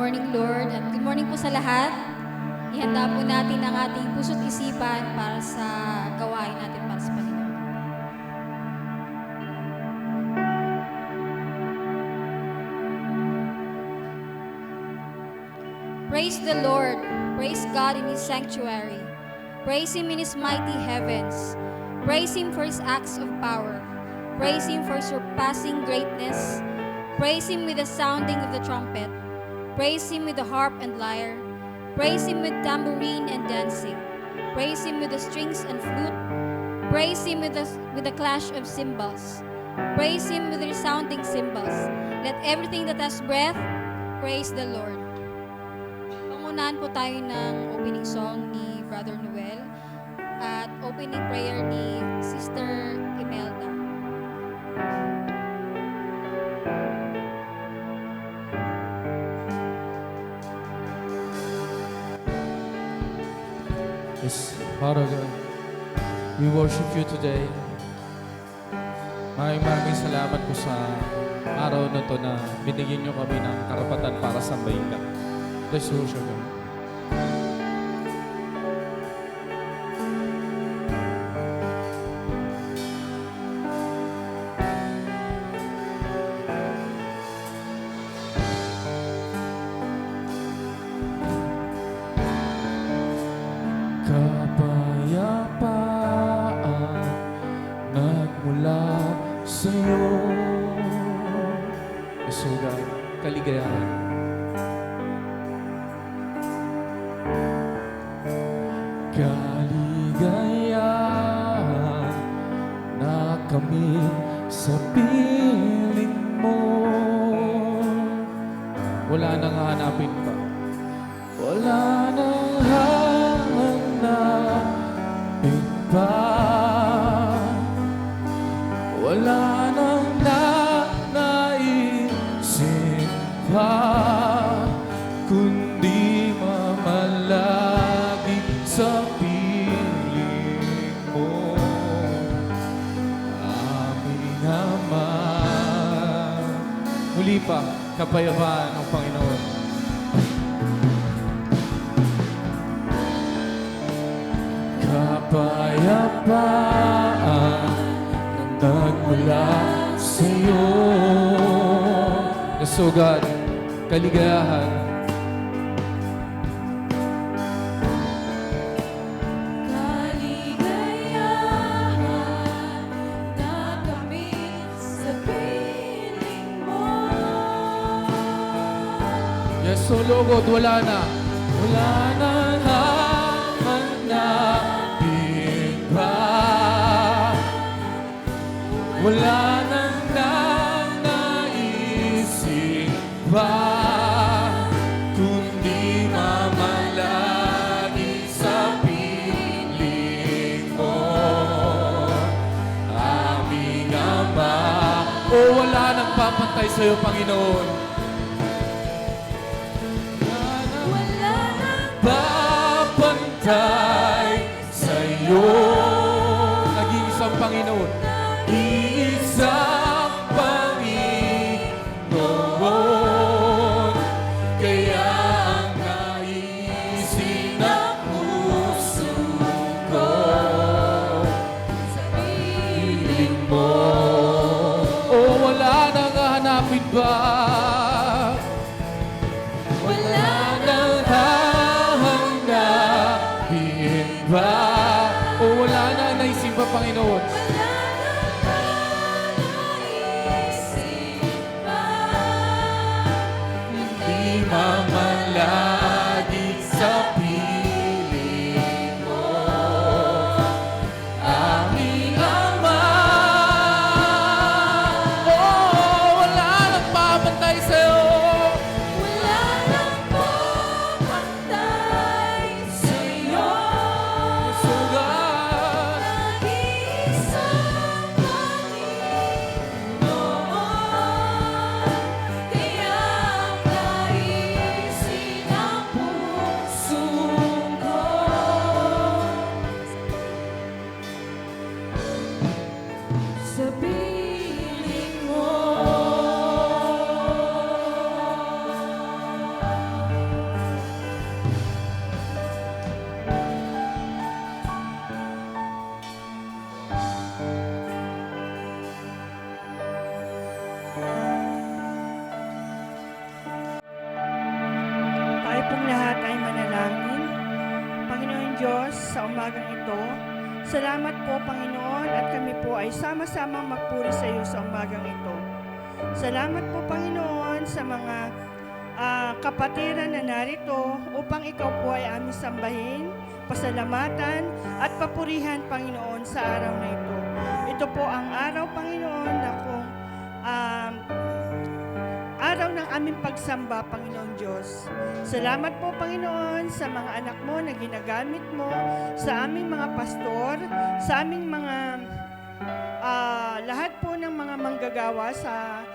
morning, Lord, at good morning po sa lahat. Ihanda po natin ang ating puso't isipan para sa gawain natin para sa Panginoon. Praise the Lord. Praise God in His sanctuary. Praise Him in His mighty heavens. Praise Him for His acts of power. Praise Him for surpassing greatness. Praise Him with the sounding of the trumpet. Praise Him with the harp and lyre. Praise Him with tambourine and dancing. Praise Him with the strings and flute. Praise Him with the clash of cymbals. Praise Him with the resounding cymbals. Let everything that has breath praise the Lord. Pangunahan po tayo ng opening song ni Brother Noel at opening prayer ni Sister Imelda. Yes, Father God, we worship you today. Maraming salamat po sa araw na to na binigyan nyo kami ng karapatan para sambahin ka. Let's worship you. Kapayapaan nagmula sa'yo, isugat kaligayahan. Kaligayahan na kami sa piling mo. Wala nang hanapin pa. Wala nang hanapin pa. Wala nang naisip pa, kundi mamalagi sa piling mo, aming Ama. Muli pa, kapayapaan ng Panginoon. Kapayapaan na nagmula sa'yo, nasugat kaligayahan. Kaligayahan na kami sa piling mo. Yes, so lugod, wala na. Wala na hanapin pa. Wala nang naisip pa, kundi mamalagi sa piling mo, aming Ama. O wala nang papantay sa'yo, Panginoon. Wala nang Papantay sa'yo, nag-iisang Panginoon. Iisang Panginoon, kaya ang naisin ng puso ko sa piling mo. O wala nang hahanapin ba? Wala nang hahanapin ba? O wala nang naisip pa, Panginoon? Mamalagi sa piling mo, aming Ama. Oh, wala nang papantay sa'yo. Wala nang papantay sa'yo. Sugat Nag-iisang umagang ito. Salamat po, Panginoon, at kami po ay sama-sama magpuri sa iyo sa umagang ito. Salamat po, Panginoon, sa mga kapatiran na narito upang ikaw po ay aming sambahin, pasalamatan at papurihan, Panginoon, sa araw na ito. Ito po ang araw, Panginoon, na kung araw ng aming pagsamba, Panginoon Diyos. Salamat po, Panginoon, sa mga anak mo na ginagamit mo, sa aming mga pastor, sa aming mga lahat po ng mga manggagawa sa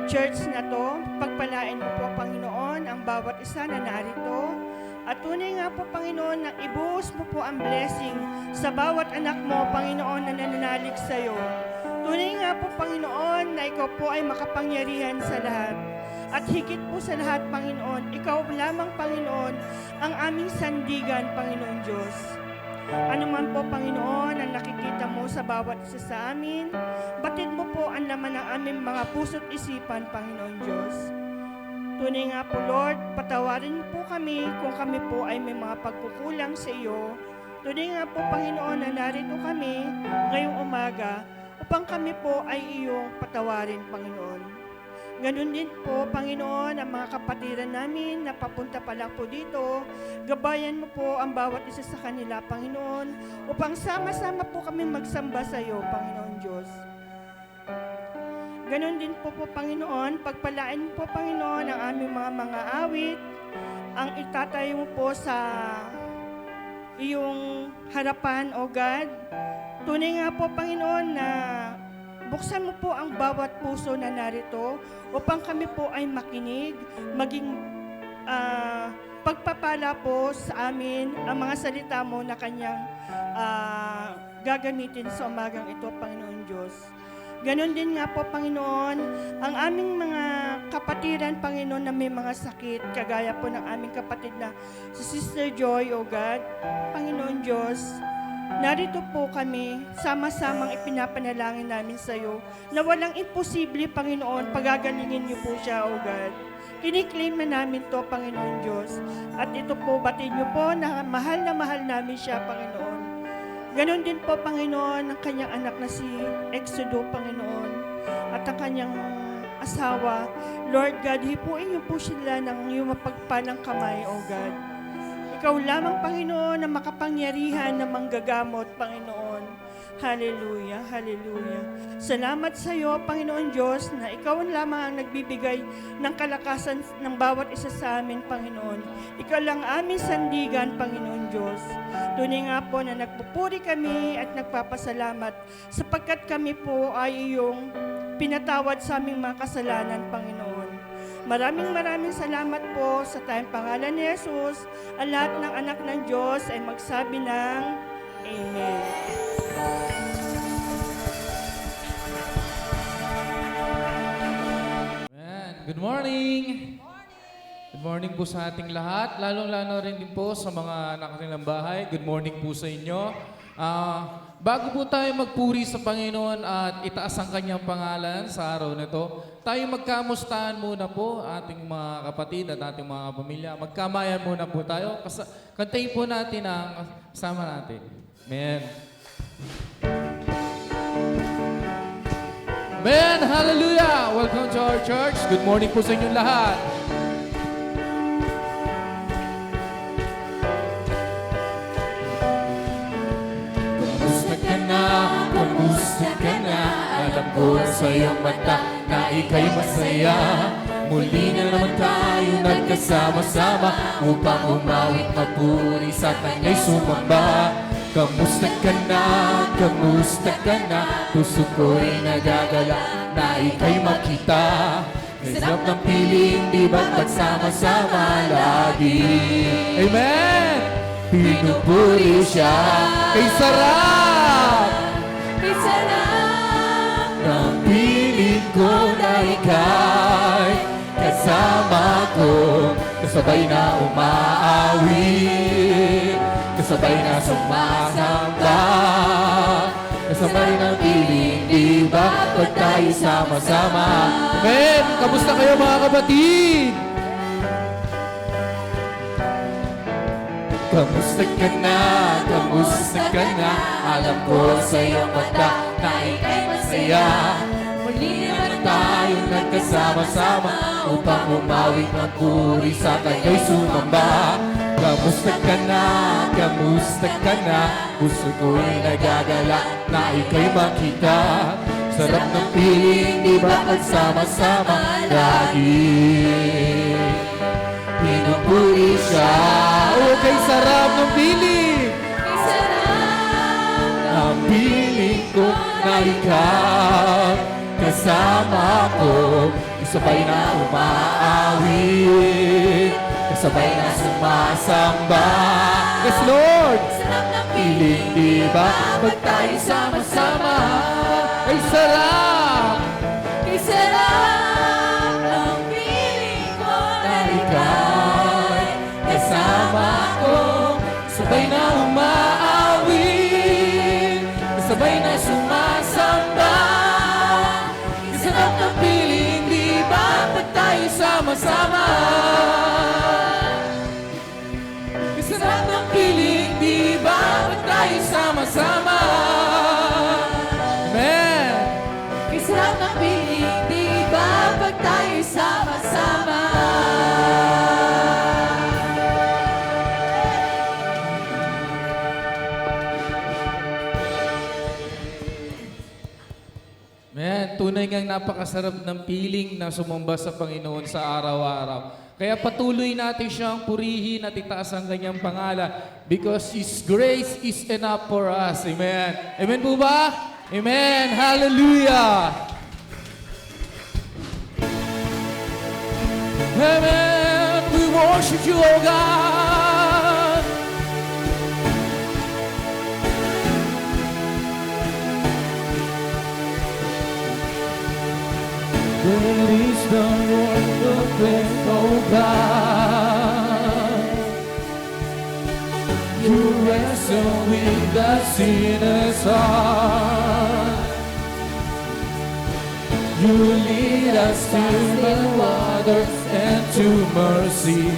church na to. Pagpalain mo po, Panginoon, ang bawat isa na narito. At tunay nga po, Panginoon, na ibuhos mo po ang blessing sa bawat anak mo, Panginoon, na nananalig sa iyo. Tunay nga po, Panginoon, na ikaw po ay makapangyarihan sa lahat. At higit po sa lahat, Panginoon, ikaw lamang, Panginoon, ang aming sandigan, Panginoon Diyos. Ano man po, Panginoon, ang nakikita mo sa bawat isa sa amin, batid mo po ang laman ng aming mga puso't isipan, Panginoon Diyos. Tunay nga po, Lord, patawarin po kami kung kami po ay may mga pagkukulang sa iyo. Tunay nga po, Panginoon, na narito kami ngayong umaga upang kami po ay iyong patawarin, Panginoon. Ganun din po, Panginoon, ang mga kapatiran namin na papunta pa lang po dito. Gabayan mo po ang bawat isa sa kanila, Panginoon, upang sama-sama po kami magsamba sa iyo, Panginoon Diyos. Ganun din po, Panginoon, pagpalain mo po, Panginoon, ang aming mga awit, ang itatayo mo po sa iyong harapan, O God. Tunay nga po, Panginoon, na buksan mo po ang bawat puso na narito upang kami po ay makinig, maging pagpapala po sa amin ang mga salita mo na kanyang gagamitin sa umagang ito, Panginoon Diyos. Ganon din nga po, Panginoon, ang aming mga kapatiran, Panginoon, na may mga sakit, kagaya po ng aming kapatid na si Sister Joy, O God. Panginoon Diyos, narito po kami, sama-samang ipinapanalangin namin sa iyo na walang imposible, Panginoon, pagagalingin niyo po siya, O God. Kiniklaim na namin to, Panginoon Diyos. At ito po, batid niyo po na mahal namin siya, Panginoon. Ganon din po, Panginoon, ang kanyang anak na si Exodo, Panginoon, at ang kanyang asawa. Lord God, hipuin niyo po sila ng iyong mapagpalang kamay, O God. Ikaw lamang, Panginoon, na makapangyarihan na manggagamot, Panginoon. Hallelujah, hallelujah. Salamat sa iyo, Panginoon Diyos, na ikaw lamang ang nagbibigay ng kalakasan ng bawat isa sa amin, Panginoon. Ikaw lang aming sandigan, Panginoon Diyos. Tunay nga po na nagpupuri kami at nagpapasalamat sapagkat kami po ay iyong pinatawad sa aming mga kasalanan, Panginoon. Maraming salamat po sa tayong pangalan ni Jesus. Ang lahat ng anak ng Diyos ay magsabi ng Amen. Amen. Good morning! Good morning po sa ating lahat, lalong-lalo rin din po sa mga nakanilang bahay. Good morning po sa inyo. Bago po tayo magpuri sa Panginoon at itaas ang kanyang pangalan sa araw na ito, tayo magkamustahan muna po ating mga kapatid at ating mga pamilya. Magkamayan muna po tayo. Kantayin po natin ang kasama natin. Amen. Amen! Hallelujah! Welcome to our church. Good morning po sa inyong lahat. Kamusta ka na? Alam ko sa iyong mata na ika'y masaya. Muli na naman tayo nagkasama-sama upang umawit magpuri sa Kanya'y sumamba. Kamusta ka na? Kamusta ka na? Puso ko'y nagagala na ika'y makita. Sarap ng piling, di ba't magsama-sama lagi? Amen! Pinupuri siya Kay sarap! ng piling ko na ika'y kasama ko. Kasabay na umaawit, kasabay na sumasamba, kasabay na piling, di ba pag tayo sama-sama? Amen! Kamusta kayo mga kapatid? Kamusta Kamusta ka na? Kamusta ka na? Alam ko sa iyong mata na ika'y masaya. Muli naman tayo nagkasama-sama upang umawit ng puri sa kanya'y sumamba. Kamusta ka na? Kamusta ka na? Puso ko'y nagagala na ika'y makita. Sarap ng piling, di ba pagsama-sama lagi? Pinupuri siya. Okay, sarap ng piling. Ang piling ko na ikaw kasama ko. Kasabay na umaawit, kasabay na sumasamba. Yes, Lord. Piling, di ba pag tayo sama-sama? Ay, sarap. Na ika'y kasama ko. Sabay na umaawit, kasabay na sumasamba. Sarap ng piling, di ba pag tayo sama-sama? Sarap ng piling, di ba pag tayo sama-sama? Amen. Sarap ng piling, di ba pag tayo sama-sama? Man, tunay ngang napakasarap ng piling na sumamba sa Panginoon sa araw-araw. Kaya patuloy natin siyang purihin at itaas ang kanyang pangalan because His grace is enough for us. Amen. Amen po ba? Amen. Hallelujah. Amen. We worship you, O God. Great is the Lord of faith, O God. You wrestle with the sinner's heart. You lead us to the waters and to mercy.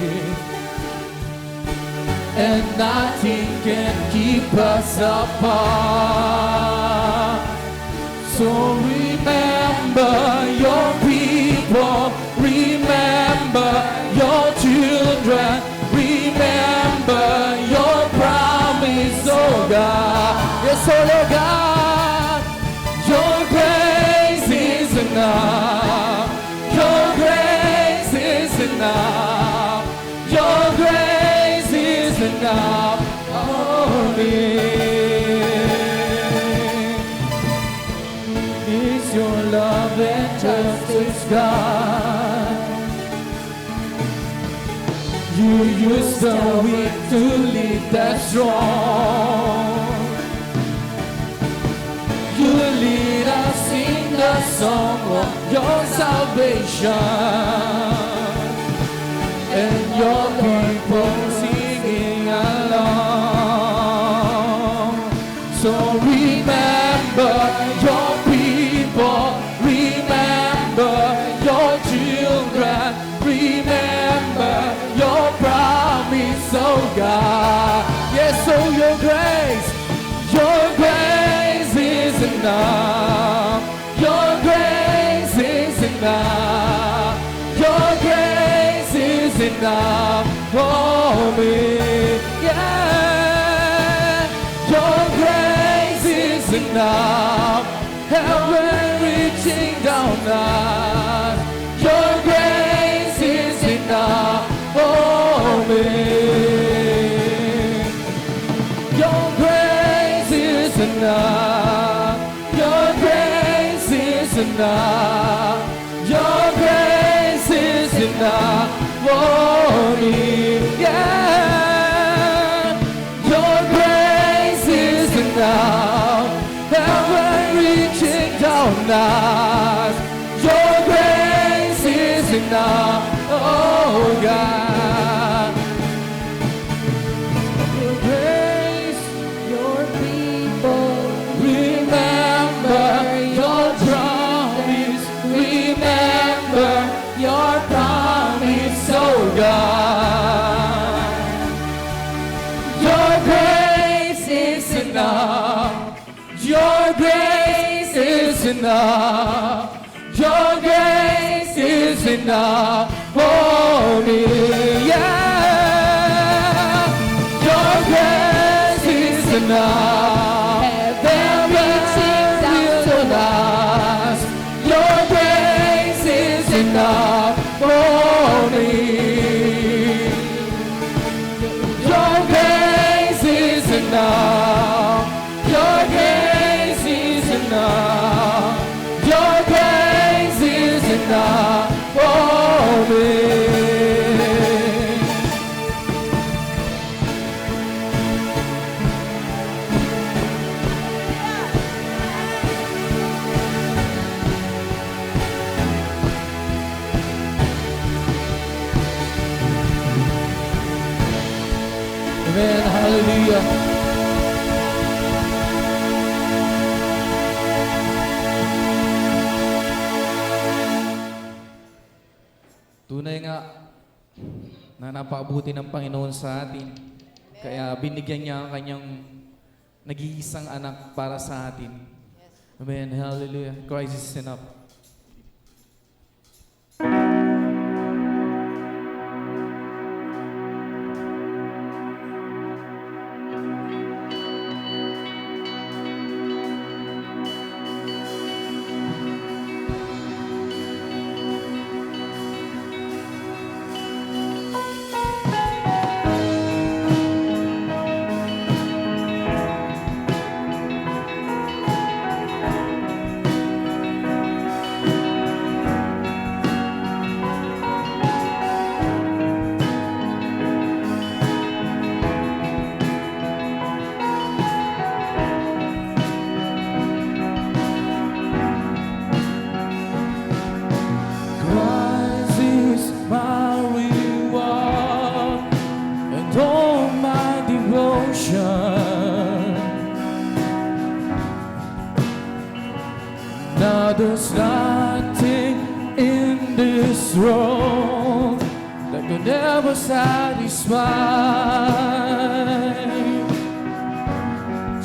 And nothing can keep us apart. So remember your people, remember your children, remember your promise, oh God. Yes, oh God, your grace is enough. Your grace is enough. Your grace is enough for me. Your love and justice, God. You use the weak to lead the strong. You lead us in the song of your salvation, and your people singing along. So remember your people, remember your children, remember your promise, oh God. Yes, oh your grace is enough. Your grace is enough. Your grace is enough for me. Yeah, your grace is enough. Heaven reaching down us. Your grace is enough for me. Your grace is enough. Your grace is enough. Your grace is enough for me. Yeah, your grace is enough. Heaven reaching down us. Your grace is enough, oh God. Your grace, your people, remember your promise. Remember your promise, oh God. Your Your grace is enough. Your grace is enough for me. Yeah. Your grace is enough. Heaven reaching down to us. Your grace is enough for me. Your grace is enough. Your grace is enough. Your grace is enough for me. Amen. Hallelujah. Tunay nga na napakabuti ng Panginoon sa atin. Kaya binigyan niya ang kanyang nag-iisang anak para sa atin. Amen. Hallelujah. Christ is enough. Christ is my reward and all my devotion. Now there's nothing in this world that could ever satisfy.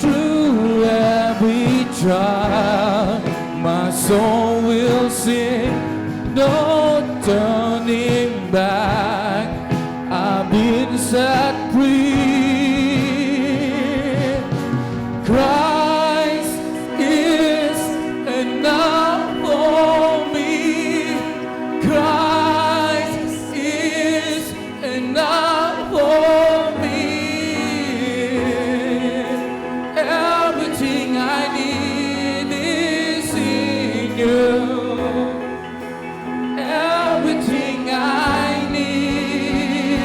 Through every trial, my soul will sing. No turning back, I've been set free. Christ is enough for me. Christ is enough for me. Everything I need is in you. Everything I need,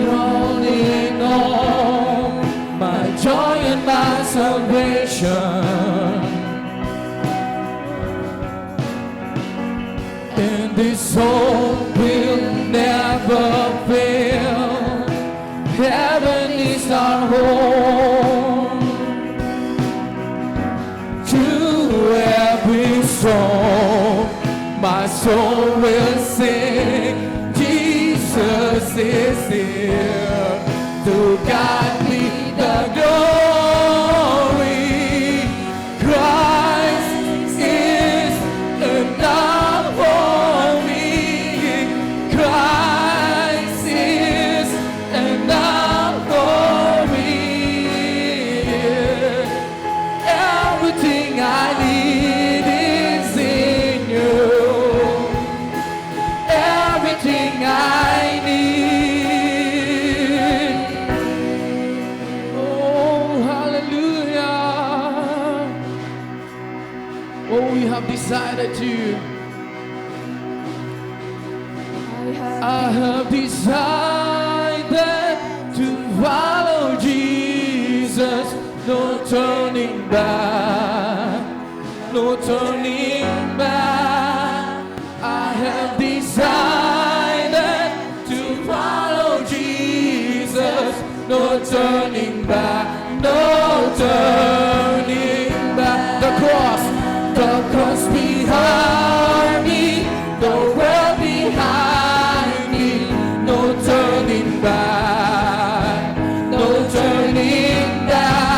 all in all, my joy and my salvation. And this hope will never fail. Heaven is our home. To every soul, my soul will sing. Jesus is here to guide me the glory. Christ is enough for me. Christ is enough for me. Everything I need is in you. Everything I need. Oh, hallelujah. Oh, we have decided to. I have decided to follow Jesus. No turning back, no turning back. I have decided to follow Jesus. No turning back, no turning back. The cross behind me, the world behind me. No turning back, no turning back.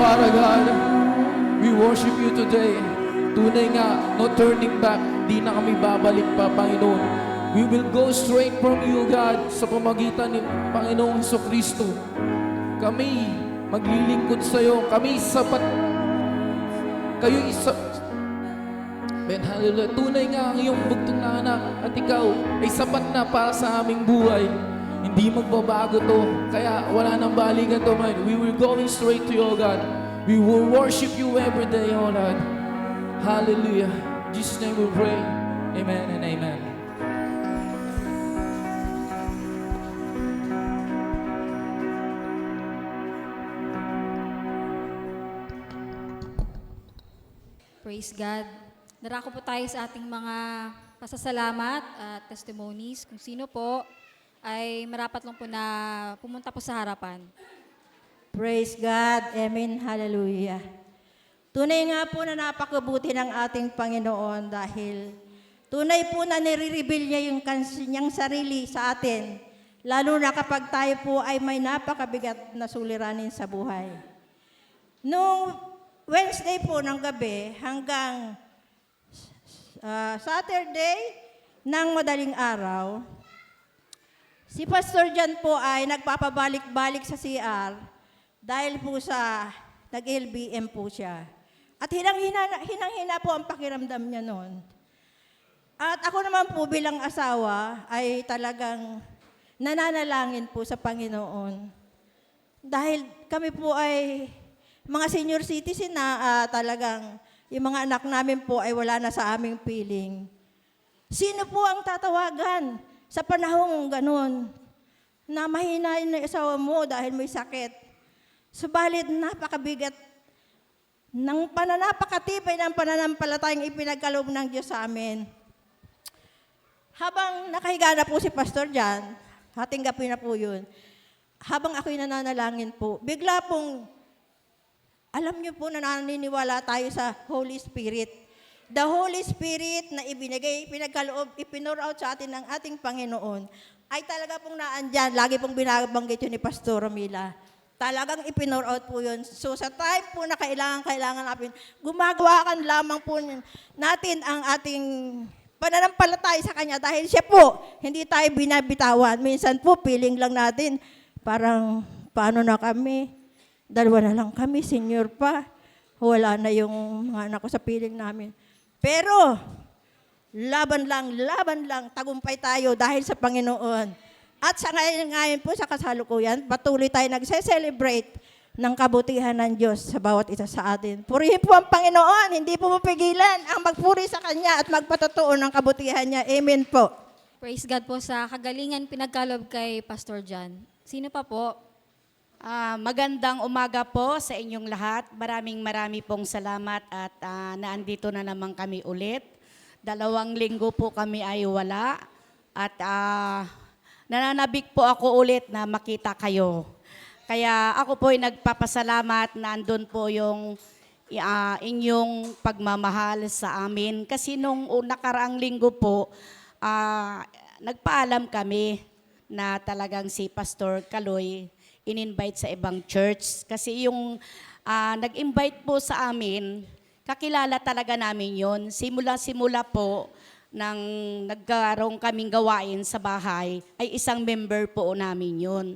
Father God. We worship you today. Tunay nga, no turning back. Di na kami babalik pa, Panginoon. We will go straight from you, God, sa pamagitan ni Panginoong Jesucristo. Kami maglilingkod sa iyo. Kami sapat. Kayo isa. Ben, hallelujah. Tunay nga ang iyong bugtong na anak at ikaw ay sapat na para sa aming buhay. Hindi magbabago to. Kaya wala nang balikan to, man. We will going straight to you, O God. We will worship you every day, O Lord. Hallelujah. In Jesus' name we pray. Amen and amen. Praise God. Narako po tayo sa ating mga pasasalamat at testimonies. Kung sino po ay marapat lang po na pumunta po sa harapan. Praise God. Amen. Hallelujah. Tunay nga po na napakabuti ng ating Panginoon dahil tunay po na nire-reveal niya yung kanyang sarili sa atin. Lalo na kapag tayo po ay may napakabigat na suliranin sa buhay. Noong Wednesday po ng gabi hanggang Saturday ng madaling araw, si Pastor Jan po ay nagpapabalik-balik sa CR dahil po sa nag-LBM po siya. At hinang-hina po ang pakiramdam niya noon. At ako naman po bilang asawa ay talagang nananalangin po sa Panginoon. Dahil kami po ay mga senior citizen na talagang yung mga anak namin po ay wala na sa aming piling. Sino po ang tatawagan sa panahong ganun na mahina yung asawa mo dahil may sakit? Subalit napakabigat ng napakatibay ng pananampalatayang ipinagkaloob ng Diyos sa amin. Habang nakahiga na po si Pastor Jan, hating gabi na po yun, habang ako'y nananalangin po, bigla pong, alam niyo po na naniniwala tayo sa Holy Spirit. The Holy Spirit na ibinigay, pinagkaloob, ipinur out sa atin ng ating Panginoon, ay talaga pong naandyan. Lagi pong binabanggit yun ni Pastor Romila. Talagang ipinur out po yun. So sa time po na kailangan natin, gumagawa kan lamang po natin ang ating pananampalataya sa Kanya dahil siya po, hindi tayo binabitawan. Minsan po, feeling lang natin, parang paano na kami? Dalawa na lang kami, senior pa. Wala na yung mga anak ko sa piling namin. Pero, laban lang, tagumpay tayo dahil sa Panginoon. At sa ngayon po sa kasalukuyan, patuloy tayo nagse-celebrate ng kabutihan ng Diyos sa bawat isa sa atin. Purihin po ang Panginoon, hindi po mapigilan ang magpuri sa Kanya at magpatotoo ng kabutihan niya. Amen po. Praise God po sa kagalingan pinagkaloob kay Pastor Jan. Sino pa po? Magandang umaga po sa inyong lahat. Maraming pong salamat at naandito na naman kami ulit. 2 linggo po kami ay wala at nananabik po ako ulit na makita kayo. Kaya ako po ay nagpapasalamat na andun po yung inyong pagmamahal sa amin. Kasi nung nakaraang linggo po, nagpaalam kami na talagang si Pastor Kaloy in-invite sa ibang church. Kasi yung nag-invite po sa amin, kakilala talaga namin yon. Simula po, nang nagkaroon kaming gawain sa bahay, ay isang member po namin yon.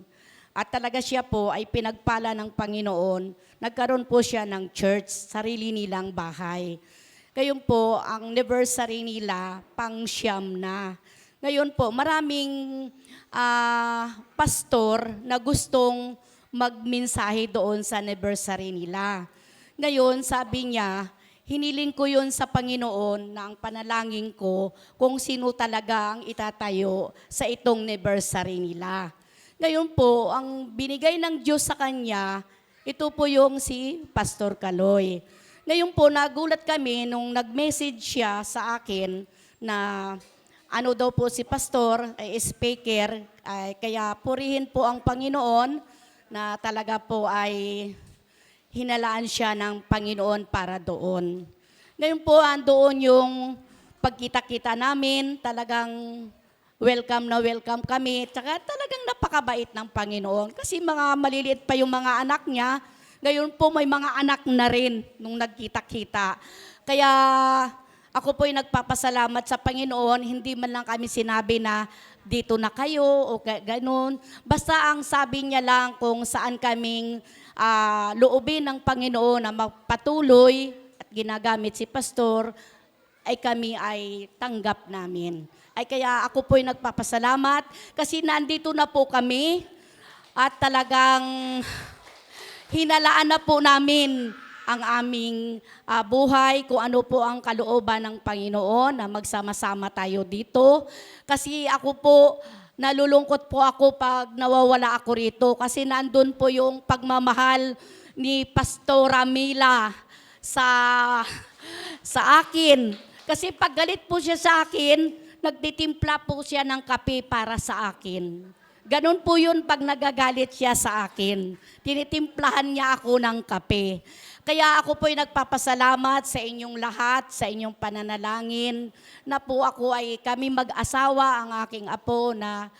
At talaga siya po ay pinagpala ng Panginoon. Nagkaroon po siya ng church, sarili nilang bahay. Ngayon po, ang anniversary nila, pang-siyam na. Ngayon po, maraming pastor na gustong magmensahe doon sa anniversary nila. Ngayon, sabi niya, hiniling ko yun sa Panginoon na ang panalangin ko kung sino talaga ang itatayo sa itong anniversary nila. Ngayon po, ang binigay ng Diyos sa kanya, ito po yung si Pastor Kaloy. Ngayon po, nagulat kami nung nag-message siya sa akin na ano daw po si Pastor, ay speaker, kaya purihin po ang Panginoon na talaga po ay hinalaan siya ng Panginoon para doon. Ngayon po, andoon yung pagkita-kita namin, talagang welcome na welcome kami, tsaka talagang napakabait ng Panginoon. Kasi mga maliliit pa yung mga anak niya, Ngayon po may mga anak na rin nung nagkita-kita. Kaya ako po'y nagpapasalamat sa Panginoon, hindi man lang kami sinabi na dito na kayo o ganun. Basta ang sabi niya lang kung saan kaming loobin ng Panginoon na magpatuloy at ginagamit si Pastor, ay kami ay tanggap namin. Ay kaya ako po'y nagpapasalamat kasi nandito na po kami at talagang hinalaan na po namin ang aming buhay, kung ano po ang kalooban ng Panginoon na magsama-sama tayo dito. Kasi ako po, nalulungkot po ako pag nawawala ako rito kasi nandun po yung pagmamahal ni Pastora Mila sa akin. Kasi pag galit po siya sa akin, nagtitimpla po siya ng kape para sa akin. Ganon po yun pag nagagalit siya sa akin. Tinitimplahan niya ako ng kape. Kaya ako po'y nagpapasalamat sa inyong lahat, sa inyong pananalangin, na po kami mag-asawa, ang aking apo, na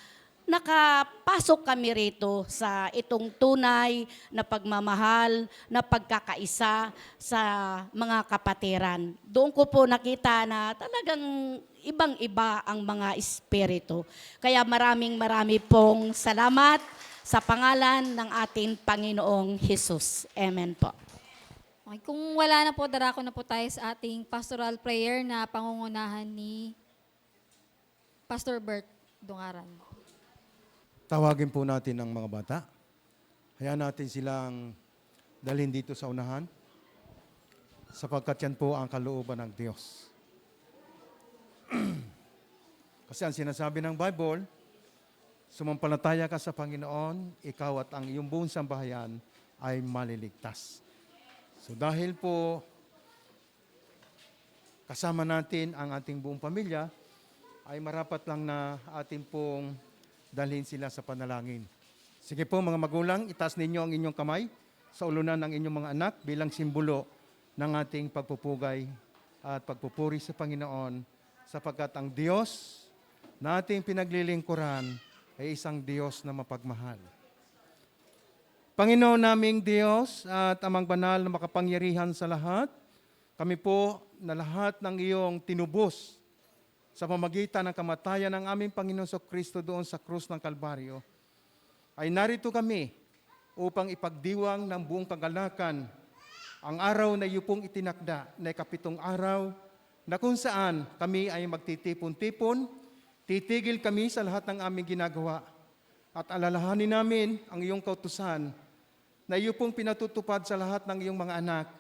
nakapasok kami rito sa itong tunay na pagmamahal, na pagkakaisa sa mga kapatiran. Doon ko po nakita na talagang ibang-iba ang mga espiritu. Kaya marami pong salamat sa pangalan ng ating Panginoong Jesus. Amen po. Okay, kung wala na po, darako na po tayo sa ating pastoral prayer na pangungunahan ni Pastor Bert Dungaran. Tawagin po natin ang mga bata. Hayaan natin silang dalhin dito sa unahan sapagkat yan po ang kalooban ng Diyos. Kasi ang sinasabi ng Bible, sumampalataya ka sa Panginoon, ikaw at ang iyong buong sambahayan ay maliligtas. So dahil po kasama natin ang ating buong pamilya, ay marapat lang na ating pong dalhin sila sa panalangin. Sige po mga magulang, itaas ninyo ang inyong kamay sa ulunan ng inyong mga anak bilang simbolo ng ating pagpupugay at pagpupuri sa Panginoon sapagkat ang Diyos na ating pinaglilingkuran ay isang Diyos na mapagmahal. Panginoon naming Diyos at Amang Banal na makapangyarihan sa lahat, kami po na lahat ng iyong tinubos sa pamagitan ng kamatayan ng aming Panginoon Kristo doon sa krus ng Kalbaryo, ay narito kami upang ipagdiwang ng buong kagalakan ang araw na iyo pong itinakda na 7 araw na kung saan kami ay magtitipon-tipon, titigil kami sa lahat ng aming ginagawa at alalahanin namin ang iyong kautusan na iyo pong pinatutupad sa lahat ng iyong mga anak,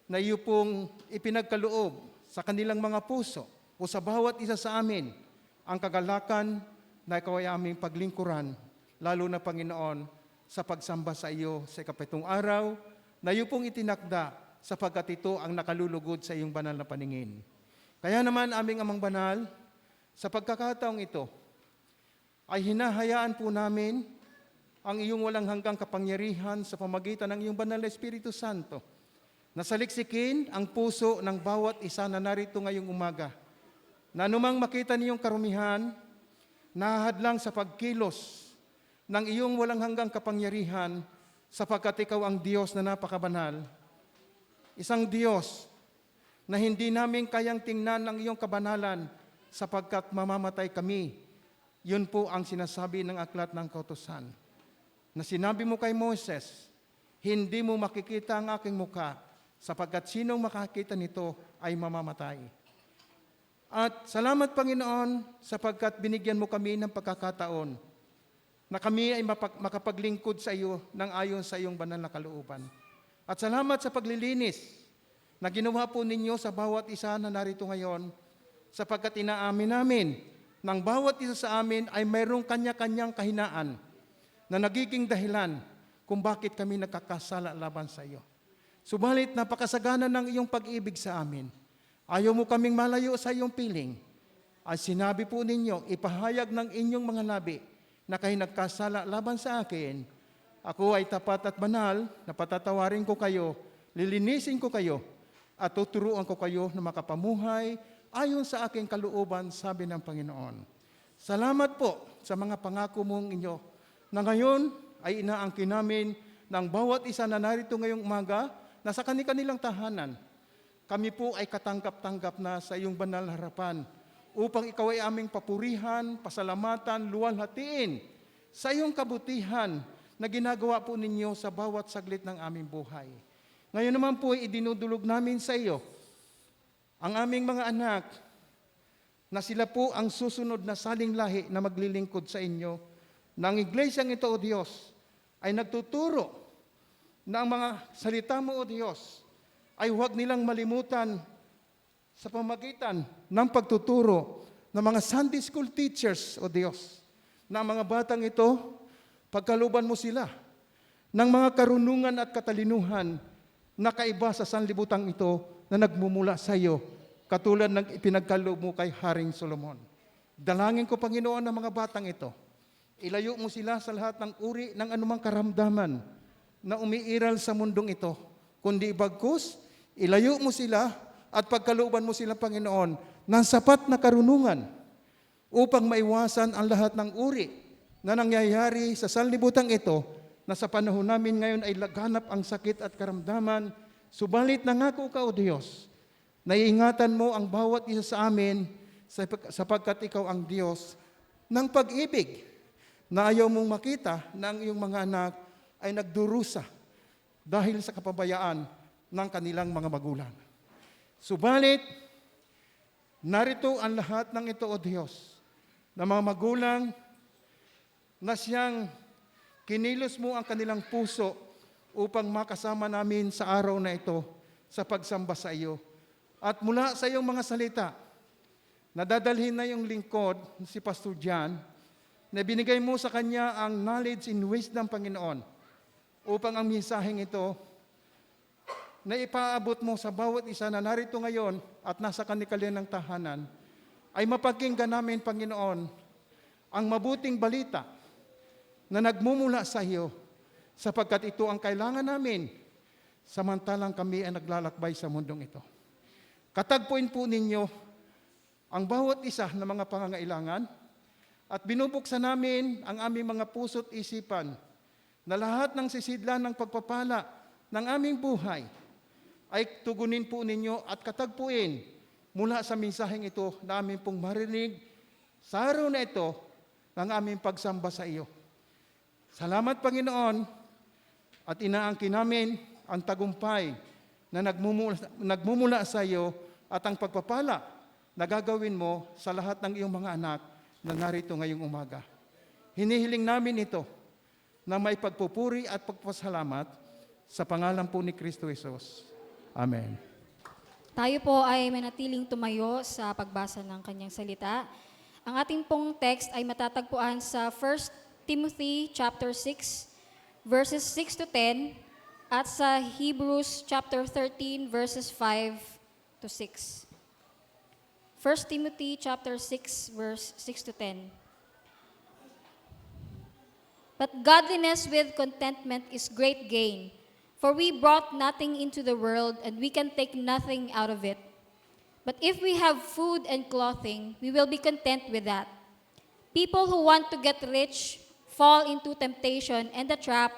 na iyo pong ipinagkaloob sa kanilang mga puso o sa bawat isa sa amin ang kagalakan na ikaw ay aming paglingkuran, lalo na Panginoon sa pagsamba sa iyo sa 7 araw na iyo pong itinakda sapagkat ito ang nakalulugod sa iyong banal na paningin. Kaya naman aming Amang Banal, sa pagkakataong ito, ay hinahayaan po namin ang iyong walang hanggang kapangyarihan sa pamagitan ng iyong banal na Espiritu Santo na saliksikin ang puso ng bawat isa na narito ngayong umaga, na anumang makita niyong karumihan, nahahadlang sa pagkilos ng iyong walang hanggang kapangyarihan sapagkat ikaw ang Diyos na napakabanal, isang Diyos na hindi namin kayang tingnan ng iyong kabanalan sapagkat mamamatay kami. Yun po ang sinasabi ng aklat ng kautusan. Na sinabi mo kay Moses, hindi mo makikita ang aking mukha sapagkat sinong makakita nito ay mamamatay. At salamat Panginoon sapagkat binigyan mo kami ng pagkakataon na kami ay makapaglingkod sa iyo ng ayon sa iyong banal na kalooban. At salamat sa paglilinis na ginawa po ninyo sa bawat isa na narito ngayon sapagkat inaamin namin ng bawat isa sa amin ay mayroong kanya-kanyang kahinaan na nagiging dahilan kung bakit kami nagkakasala laban sa iyo. Subalit napakasagana ng iyong pag-ibig sa amin. Ayaw mo kaming malayo sa iyong piling. At sinabi po ninyo, ipahayag ng inyong mga labi na kayo nagkasala laban sa akin. Ako ay tapat at banal na patatawarin ko kayo, lilinisin ko kayo, at tuturuan ko kayo na makapamuhay ayon sa aking kalooban, sabi ng Panginoon. Salamat po sa mga pangako mong inyo na ngayon ay inaangkin namin ng bawat isa na narito ngayong umaga na sa kanilang tahanan. Kami po ay katanggap-tanggap na sa iyong banal na harapan upang ikaw ay aming papurihan, pasalamatan, luwalhatiin sa iyong kabutihan na ginagawa po ninyo sa bawat saglit ng aming buhay. Ngayon naman po ay idinudulog namin sa iyo ang aming mga anak na sila po ang susunod na saling lahi na maglilingkod sa inyo, na ang iglesyang ito, O Diyos, ay nagtuturo na ang mga salita mo, O Diyos, ay huwag nilang malimutan sa pamagitan ng pagtuturo ng mga Sunday School teachers, O Diyos, na ang mga batang ito, pagkaluban mo sila ng mga karunungan at katalinuhan na kaiba sa sanlibutan ito na nagmumula sa iyo, katulad ng ipinagkaloob mo kay Haring Solomon. Dalangin ko, Panginoon, ng mga batang ito. Ilayo mo sila sa lahat ng uri ng anumang karamdaman na umiiral sa mundong ito. Kundi bagkus, ilayo mo sila at pagkalooban mo sila, Panginoon, ng sapat na karunungan upang maiwasan ang lahat ng uri na nangyayari sa sanlibutan ito na sa panahon namin ngayon ay laganap ang sakit at karamdaman. Subalit nangako ka, O Diyos, naiingatan mo ang bawat isa sa amin sapagkat ikaw ang Diyos ng pag-ibig na ayaw mong makita na ang iyong mga anak ay nagdurusa dahil sa kapabayaan ng kanilang mga magulang. Subalit, narito ang lahat ng ito, O Diyos, na mga magulang na siyang kinilos mo ang kanilang puso upang makasama namin sa araw na ito sa pagsamba sa iyo. At mula sa iyong mga salita, nadadalhin na yung lingkod, si Pastor John, na binigay mo sa kanya ang knowledge and wisdom, Panginoon, upang ang mensaheng ito na ipaabot mo sa bawat isa na narito ngayon at nasa kanilang tahanan, ay mapakinggan namin, Panginoon, ang mabuting balita na nagmumula sa iyo, sapagkat ito ang kailangan namin samantalang kami ay naglalakbay sa mundong ito. Katagpuin po ninyo ang bawat isa ng mga pangangailangan at binubuksan namin ang aming mga puso't isipan na lahat ng sisidlan ng pagpapala ng aming buhay ay tugunin po ninyo at katagpuin mula sa mensaheng ito na aming pong marinig sa araw na ito ng aming pagsamba sa iyo. Salamat, Panginoon, at inaangkin namin ang tagumpay na nagmumula sa iyo at ang pagpapala na gagawin mo sa lahat ng iyong mga anak na narito ngayong umaga. Hinihiling namin ito na may pagpupuri at pagpasalamat sa pangalan po ni Kristo Jesus. Amen. Tayo po ay manatiling tumayo sa pagbasa ng kanyang salita. Ang ating pong text ay matatagpuan sa 1 Timothy chapter 6, verses 6 to 10, at sa Hebrews chapter 13, verses 5 to 6. 1 Timothy chapter 6, verse 6 to 10. But godliness with contentment is great gain, for we brought nothing into the world, and we can take nothing out of it. But if we have food and clothing, we will be content with that. People who want to get rich fall into temptation and the trap,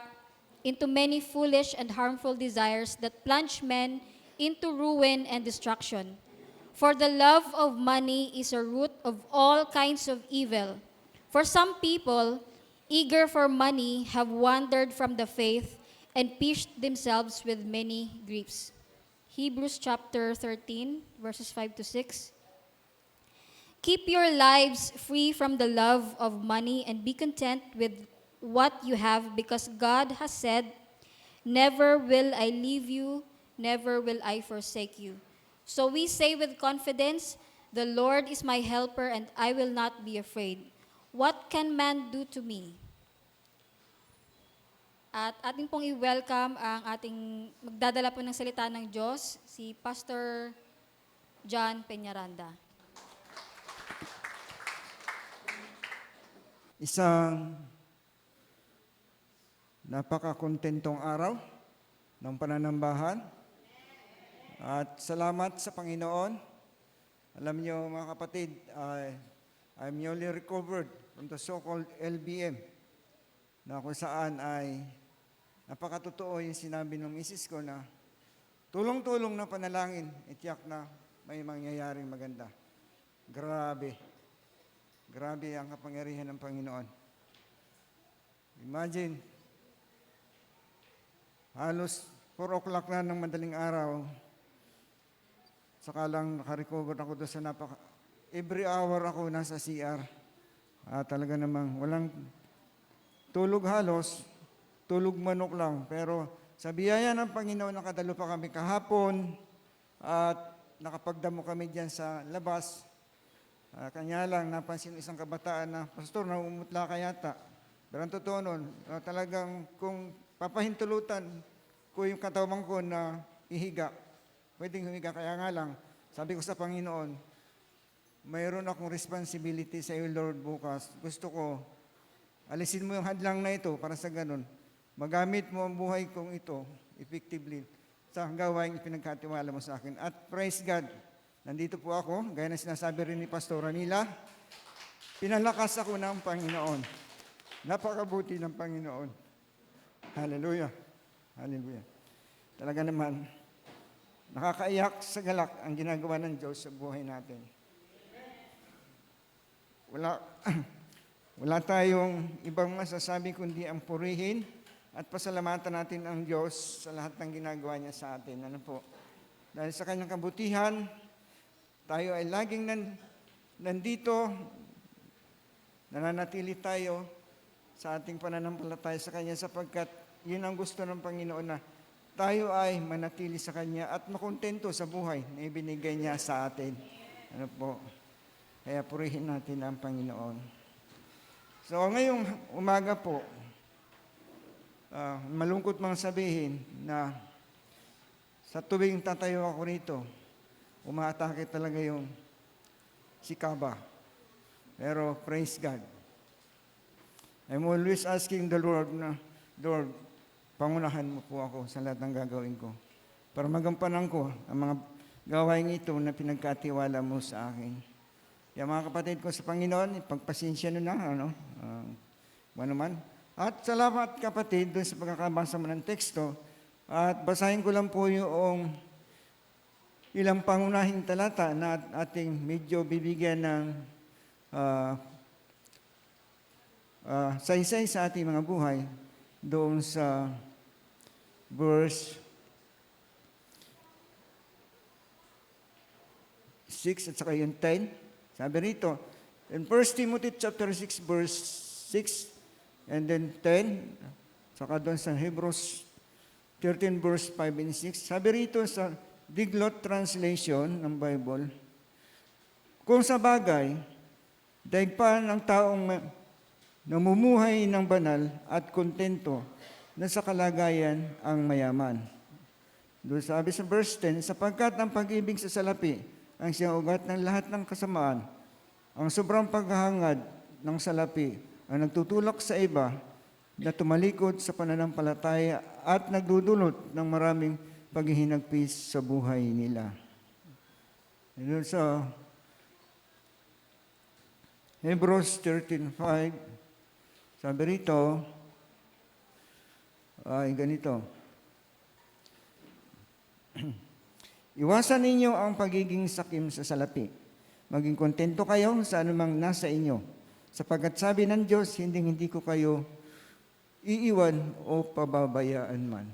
into many foolish and harmful desires that plunge men into ruin and destruction. For the love of money is a root of all kinds of evil. For some people, eager for money, have wandered from the faith and pierced themselves with many griefs. Hebrews chapter 13, verses 5 to 6. Keep your lives free from the love of money and be content with what you have, because God has said, "Never will I leave you, never will I forsake you." So we say with confidence, "The Lord is my helper, and I will not be afraid. What can man do to me?" At ating pong i-welcome ang ating magdadala po ng salita ng Diyos, si Pastor John Peñaranda. Isang napaka-kontentong araw ng pananambahan. At salamat sa Panginoon. Alam niyo mga kapatid, I'm newly recovered from the so-called LBM, na kung saan ay Napakatotoo yung sinabi ng misis ko na tulong-tulong na panalangin, itiyak na may mangyayaring maganda. Grabe. Grabe ang kapangyarihan ng Panginoon. Imagine, halos 4 o'clock na ng madaling araw, saka lang nakarecover ako doon sa every hour ako nasa CR. Talaga namang walang tulog halos, tulog manok lang. Pero sa biyaya ng Panginoon, nakadalo pa kami kahapon at nakapagdamo kami diyan sa labas. Kanya lang, napansin isang kabataan na, Pastor, naumutla ka yata. Pero ang totoo nun, talagang kung papahintulutan ko yung katawan ko na ihiga, pwedeng humiga. Kaya nga lang, sabi ko sa Panginoon, mayroon akong responsibility sa iyo, Lord, bukas. Gusto ko, alisin mo yung hadlang na ito para sa ganun. Magamit mo ang buhay kong ito effectively sa gawain ipinagkatiwala mo sa akin. At praise God, nandito po ako, gaya na sinasabi rin ni Pastora Nila, pinalakas ako ng Panginoon. Napakabuti ng Panginoon. Hallelujah. Hallelujah. Talaga naman, nakakaiyak sa galak ang ginagawa ng Diyos sa buhay natin. Wala tayong ibang masasabi kundi ang purihin at pasalamatan natin ang Diyos sa lahat ng ginagawa niya sa atin. Ano po? Dahil sa kanyang kabutihan, tayo ay laging nandito, nananatili tayo sa ating pananampalataya sa Kanya sapagkat yun ang gusto ng Panginoon na tayo ay manatili sa Kanya at makontento sa buhay na ibinigay niya sa atin. Ano po? Kaya purihin natin ang Panginoon. So ngayong umaga po, malungkot mang sabihin na sa tuwing tatayo ako rito, umaatake talaga yung sikaba. Pero praise God. I'm always asking the Lord na, Lord, pangunahan mo po ako sa lahat ng gagawin ko. Para magampanan ko ang mga gawain ito na pinagkatiwala mo sa akin. Kaya mga kapatid ko sa Panginoon, ipagpasensya nyo na, manuman. At salamat kapatid doon sa pagkakabasa mo ng teksto. At basahin ko lang po yung ilang pangunahing talata na ating medyo bibigyan ng saysay sa ating mga buhay doon sa verse 6 at saka yung 10. Sabi rito, in 1 Timothy chapter 6 verse 6 and then 10, saka doon sa Hebrews 13 verse 5 and 6, sabi rito sa Diglot translation ng Bible, kung sa bagay, daig pa ng taong namumuhay ng banal at kontento na sa kalagayan ang mayaman. Doon sabi sa verse 10, sapagkat ang pag-ibig sa salapi ang siyang ugat ng lahat ng kasamaan, ang sobrang paghahangad ng salapi ang nagtutulak sa iba na tumalikod sa pananampalataya at nagdudulot ng maraming paghihinagpis sa buhay nila. Doon sa Hebrews 13:5, sabi rito, ay ganito, iwasan ninyo ang pagiging sakim sa salapi. Maging kontento kayo sa anumang nasa inyo. Sapagkat sabi ng Diyos, hindi ko kayo iiwan o pababayaan man.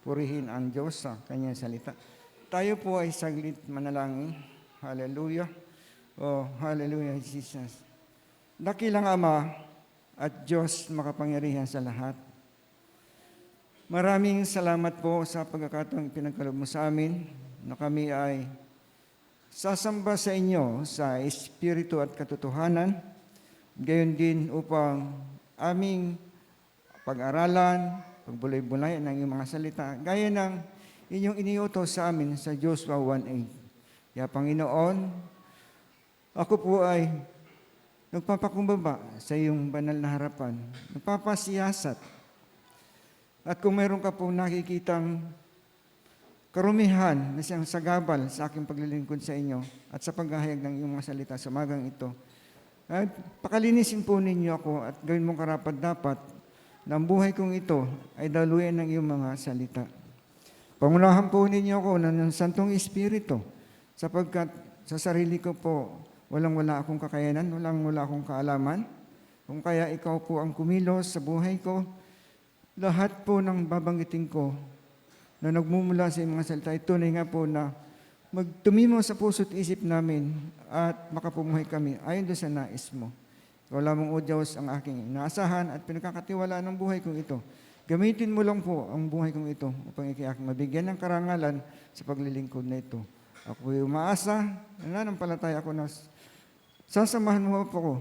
Purihin ang Diyos sa kanyang salita. Tayo po ay saglit manalangin. Hallelujah. Oh, hallelujah, Jesus. Dakilang Ama at Diyos makapangyarihan sa lahat. Maraming salamat po sa pagkakataong pinagkaloob mo sa amin na kami ay sasamba sa inyo sa espiritu at katotohanan, gayon din upang aming pag-aralan, pagbulay-bulay ng iyong mga salita, gaya ng inyong iniutos sa amin sa Joshua 1:8. Kaya Panginoon, ako po ay nagpapakumbaba sa iyong banal na harapan, nagpapasiyasat. At kung mayroon ka po nakikitang karumihan na siyang sagabal sa aking paglilingkod sa inyo at sa paghahayag ng iyong mga salita sa magang ito, ay pakalinisin po ninyo ako at gawin mong karapat-dapat na ang buhay kong ito ay daluyan ng iyong mga salita. Pangunahan po ninyo ako ng Santong Espiritu, sapagkat sa sarili ko po, walang-wala akong kakayanan, walang-wala akong kaalaman. Kung kaya ikaw po ang kumilos sa buhay ko, lahat po ng babanggitin ko na nagmumula sa iyong mga salita, ito na nga po na magtumimo sa puso't isip namin at makapumuhay kami ayon doon sa nais mo. Ikaw lamang, O Diyos, ang aking inaasahan at pinagkakatiwalaan ng buhay kong ito. Gamitin mo lang po ang buhay kong ito upang aking mabigyan ng karangalan sa paglilingkod na ito. Ako'y umaasa, nananampalataya ako na sasamahan mo po ako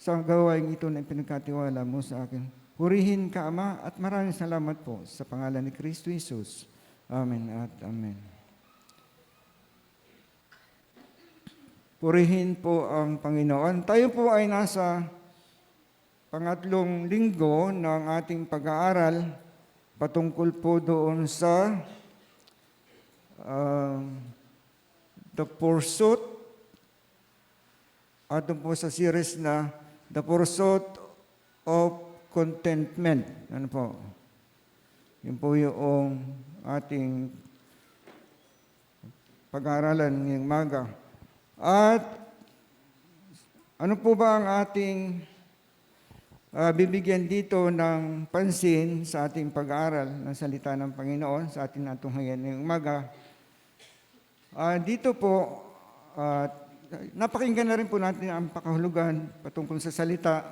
sa gawain ito na pinagkatiwala mo sa akin. Purihin ka, Ama, at maraming salamat po sa pangalan ni Kristo Jesus. Amen at amen. Purihin po ang Panginoon. Tayo po ay nasa pangatlong linggo ng ating pag-aaral patungkol po doon sa the pursuit at po sa series na The Pursuit of Contentment. Ano po? Yun po yung ating pag-aaralan ngayong maga. At ano po ba ang ating bibigyan dito ng pansin sa ating pag-aaral ng salita ng Panginoon sa ating natunghayan ngayong umaga? Dito po, napakinggan na rin po natin ang pakahulugan patungkol sa salita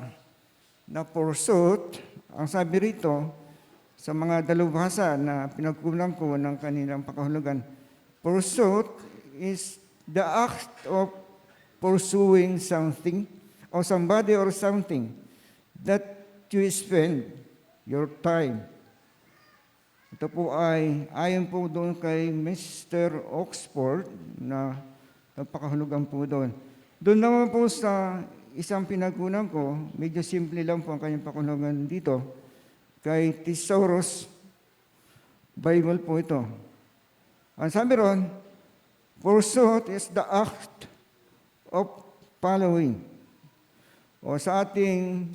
na pursuit. Ang sabi rito sa mga dalubhasa na pinagkulang ko ng kanilang pakahulugan, pursuit is the act of pursuing something or somebody or something that you spend your time. Ito po ay ayon po doon kay Mr. Oxford na nagpakahulugan po doon. Doon naman po sa isang pinagkunan ko, medyo simple lang po ang kanyang pakahulugan dito. Kay Thesaurus Bible po ito. Ang sabi ron, pursuit is the act of following. O sa ating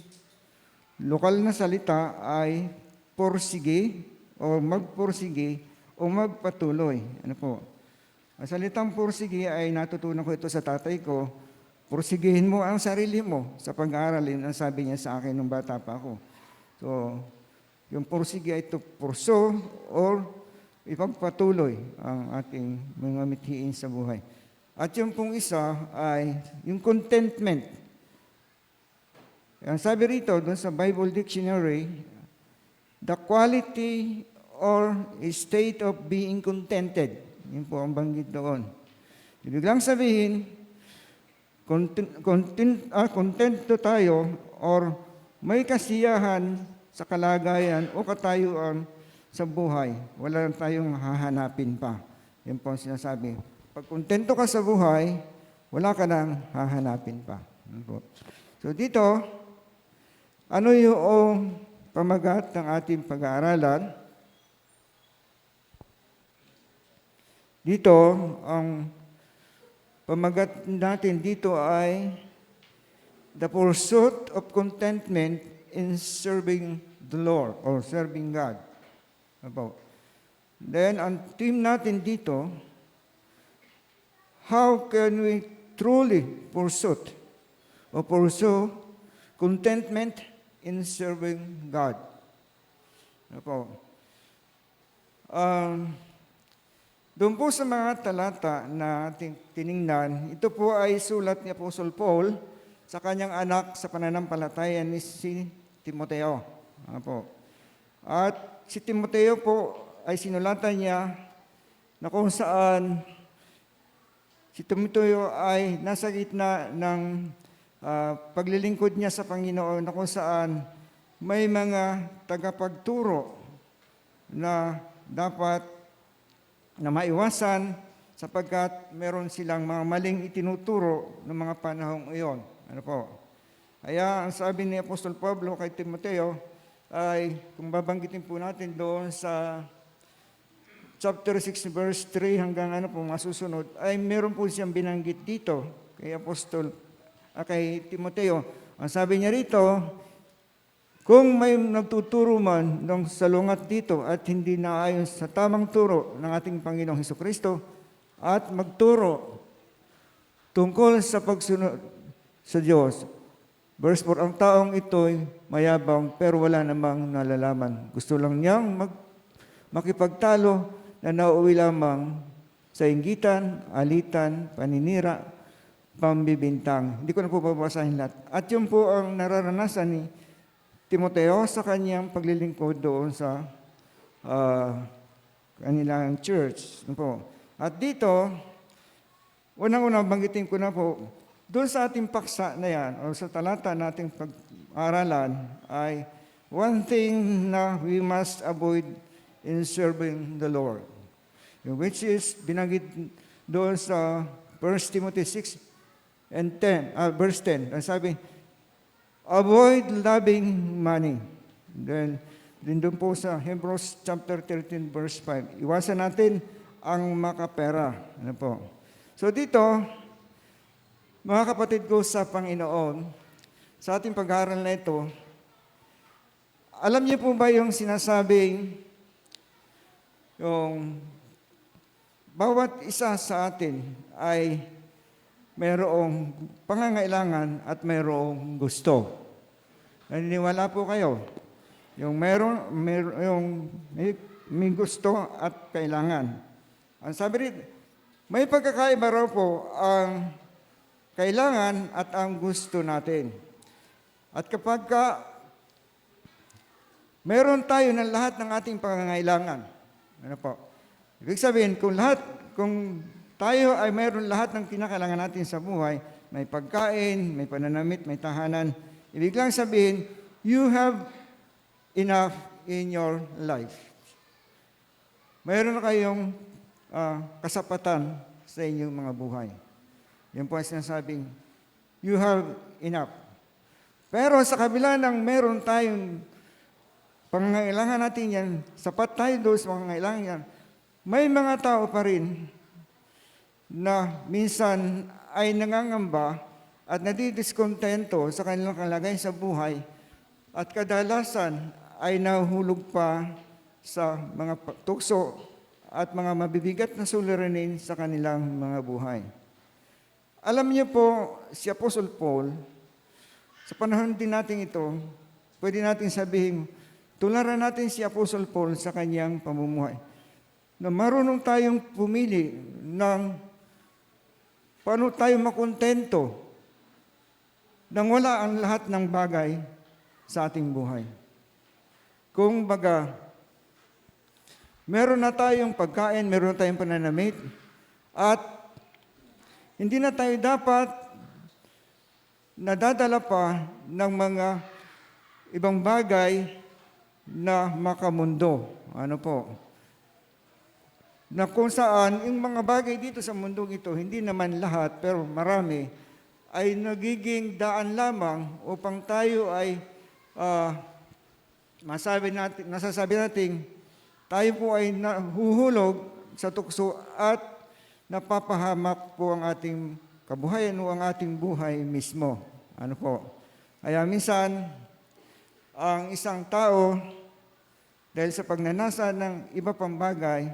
lokal na salita ay porsige o magporsige o magpatuloy. Ano po? Ang salitang porsige ay natutunan ko ito sa tatay ko. Porsigihin mo ang sarili mo sa pag-aaral. Yun ang sabi niya sa akin nung bata pa ako. So, yung porsige ay to pursue or ipagpatuloy ang ating mga mithiin sa buhay. At yung pong isa ay yung contentment. Ang sabi rito, doon sa Bible Dictionary, the quality or state of being contented. Yun po ang banggit doon. Ibig lang sabihin, contento tayo or may kasiyahan sa kalagayan o katayuan sa buhay. Wala lang tayong hahanapin pa. Yan po ang sinasabi. Pag kontento ka sa buhay, wala ka nang hahanapin pa. Yan po. So dito, ano yung pamagat ng ating pag-aaralan? Dito, ang pamagat natin dito ay the pursuit of contentment in serving the Lord or serving God. Then, ang theme natin dito, how can we truly pursue contentment in serving God? Doon po sa mga talata na ating tiningnan, ito po ay sulat ni Apostle Paul sa kanyang anak sa pananampalataya ni si Timoteo. At si Timoteo po ay sinulatan niya na kung saan si Timoteo ay nasa gitna ng paglilingkod niya sa Panginoon na kung saan may mga tagapagturo na dapat na maiwasan sapagkat meron silang mga maling itinuturo ng mga panahong iyon. Ano po? Kaya ang sabi ni Apostol Pablo kay Timoteo ay, kung babanggitin po natin doon sa chapter 6 verse 3 hanggang masusunod, ay meron po siyang binanggit dito kay Apostol, kay Timoteo. Ang sabi niya rito, Kung may nagtuturo man ng salungat dito at hindi naayon sa tamang turo ng ating Panginoong Hesukristo at magturo tungkol sa pagsunod sa Diyos. Verse 4, ang taong ito'y mayabang pero wala namang nalalaman. Gusto lang niyang makipagtalo na nauwi lamang sa inggitan, alitan, paninira, pambibintang. Hindi ko na po babasahin lahat. At yun po ang nararanasan ni Timoteo sa kanyang paglilingkod doon sa kanilang church. Ano po. At dito, unang-unang banggitin ko na po, doon sa ating paksa na yan, o sa talata nating pag-aralan, ay one thing na we must avoid in serving the Lord, which is binanggit doon sa 1 Timothy 6 and 10, verse 10. Ang sabi, avoid loving money. Then doon po sa Hebrews chapter 13 verse 5. Iwasan natin ang makapera. Ano po? So dito, mga kapatid ko sa Panginoon, sa ating pag-aaral na ito, alam niyo po ba yung sinasabing yung bawat isa sa atin ay mayroong pangangailangan at mayroong gusto. Naniniwala po kayo? Yung may gusto at kailangan. Ang sabi rin, may pagkakaiba raw po ang kailangan at ang gusto natin. At kapag meron tayo ng lahat ng ating pangangailangan, ano po? Ibig sabihin, kung tayo ay mayroon lahat ng kinakailangan natin sa buhay, may pagkain, may pananamit, may tahanan. Ibig lang sabihin, you have enough in your life. Mayroon na kayong kasapatan sa inyong mga buhay. Yan po ang sinasabing, you have enough. Pero sa kabila ng meron tayong pangangailangan natin yan, sapat tayo doon sa pangangailangan yan, may mga tao pa rin na minsan ay nangangamba at nadidiscontento sa kanilang kalagayan sa buhay at kadalasan ay nahulog pa sa mga tukso at mga mabibigat na suliranin sa kanilang mga buhay. Alam niyo po, si Apostle Paul, sa panahon din natin ito, pwede natin sabihin, tularan natin si Apostle Paul sa kanyang pamumuhay. Na marunong tayong pumili ng paano tayo makontento nang wala ang lahat ng bagay sa ating buhay. Kung baga, meron na tayong pagkain, meron na tayong pananamit, at hindi na tayo dapat nadadala pa ng mga ibang bagay na makamundo. Ano po? Na kung saan, yung mga bagay dito sa mundong ito, hindi naman lahat, pero marami, ay nagiging daan lamang upang tayo ay nasasabi natin, tayo po ay nahuhulog sa tukso at napapahamak po ang ating kabuhayan o ang ating buhay mismo. Ano po? Kaya minsan, ang isang tao, dahil sa pagnanasa ng iba pang bagay,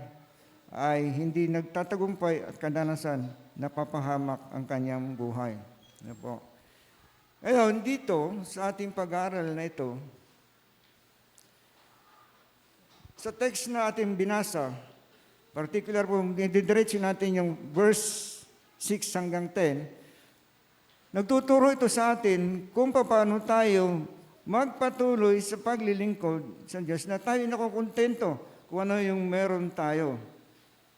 ay hindi nagtatagumpay at kadalasan napapahamak ang kanyang buhay. Ano po? Ngayon, dito, sa ating pag-aaral na ito, sa text na ating binasa, particular po, didiretso natin yung verse 6 hanggang 10, nagtuturo ito sa atin kung paano tayo magpatuloy sa paglilingkod sa Diyos na tayo nakukontento kung ano yung meron tayo.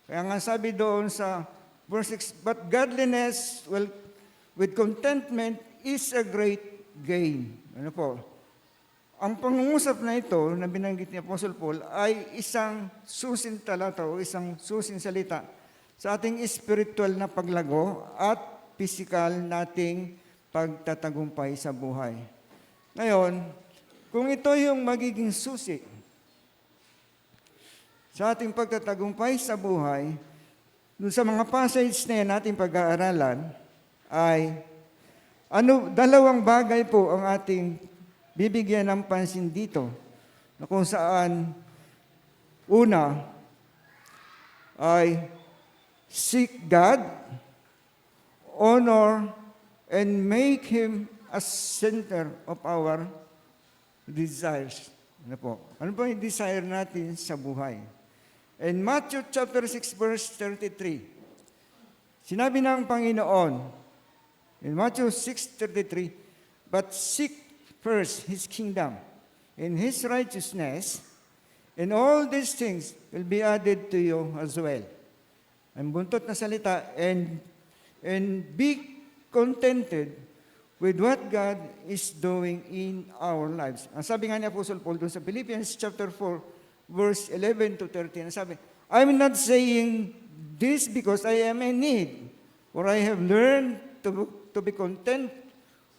Kaya nga sabi doon sa verse 6, but godliness with contentment is a great gain. Ano po? Ang pangungusap na ito na binanggit ni Apostle Paul ay isang susing talata o isang susing salita sa ating spiritual na paglago at physical nating pagtatagumpay sa buhay. Ngayon, kung ito yung magiging susi sa ating pagtatagumpay sa buhay, dun sa mga passage na yan nating pag-aaralan, ay dalawang bagay po ang ating bibigyan ng pansin dito na kung saan una ay seek God, honor, and make Him a center of our desires. Ano po? Ano ba yung desire natin sa buhay? In Matthew chapter 6 verse 33, sinabi ng Panginoon, in Matthew 6:33, but seek first His kingdom and His righteousness, and all these things will be added to you as well. Ang buntot na salita, and be contented with what God is doing in our lives. Ang sabi nga ni Apostle Paul doon sa Philippians chapter 4, verse 11 to 13, ang sabi, I'm not saying this because I am in need, for I have learned to be content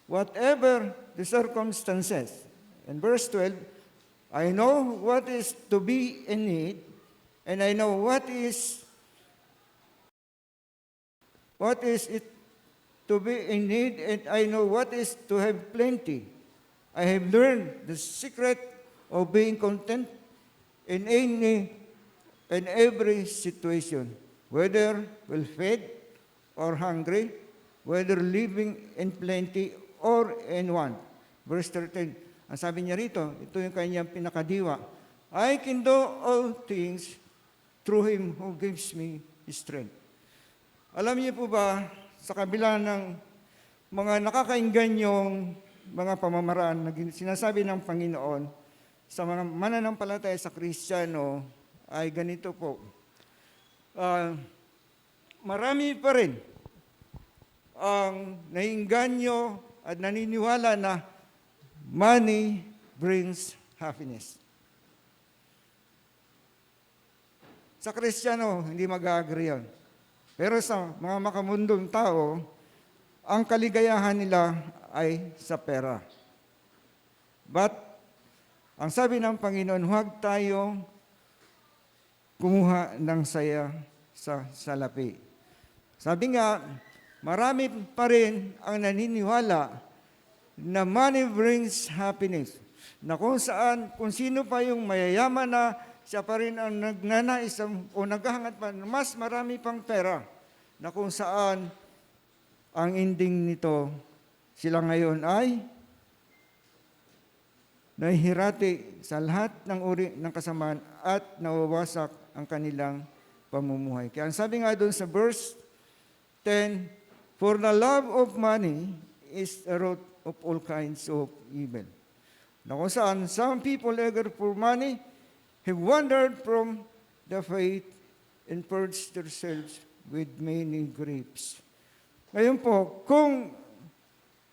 whatever the circumstances. In verse 12, I know what is to be in need, and I know what is it to be in need, and I know what is to have plenty. I have learned the secret of being content in any and every situation, whether well-fed or hungry, whether living in plenty or in want. Verse 13, ang sabi niya rito, ito yung kanyang pinakadiwa, I can do all things through Him who gives me strength. Alam niyo po ba, sa kabila ng mga nakakainganyong mga pamamaraan na sinasabi ng Panginoon sa mga mananampalataya sa Kristiyano, ay ganito po. Marami pa rin ang nainganyo at naniniwala na money brings happiness. Sa Kristiyano, hindi mag-agree yun. Pero sa mga makamundong tao, ang kaligayahan nila ay sa pera. But, ang sabi ng Panginoon, huwag tayong kumuha ng saya sa salapi. Sabi nga, marami pa rin ang naniniwala na money brings happiness. Na kung saan, kung sino pa yung mayayaman na, siya pa rin ang nagnanais o naghahangat pa, mas marami pang pera. Na kung saan, ang ending nito, sila ngayon ay nahihirati sa lahat ng uri ng kasamaan at nawawasak ang kanilang pamumuhay. Kaya ang sabi nga doon sa verse 10, for the love of money is a root of all kinds of evil. Na kung saan, some people eager for money have wandered from the faith and purged themselves with many griefs. Ngayon po, kung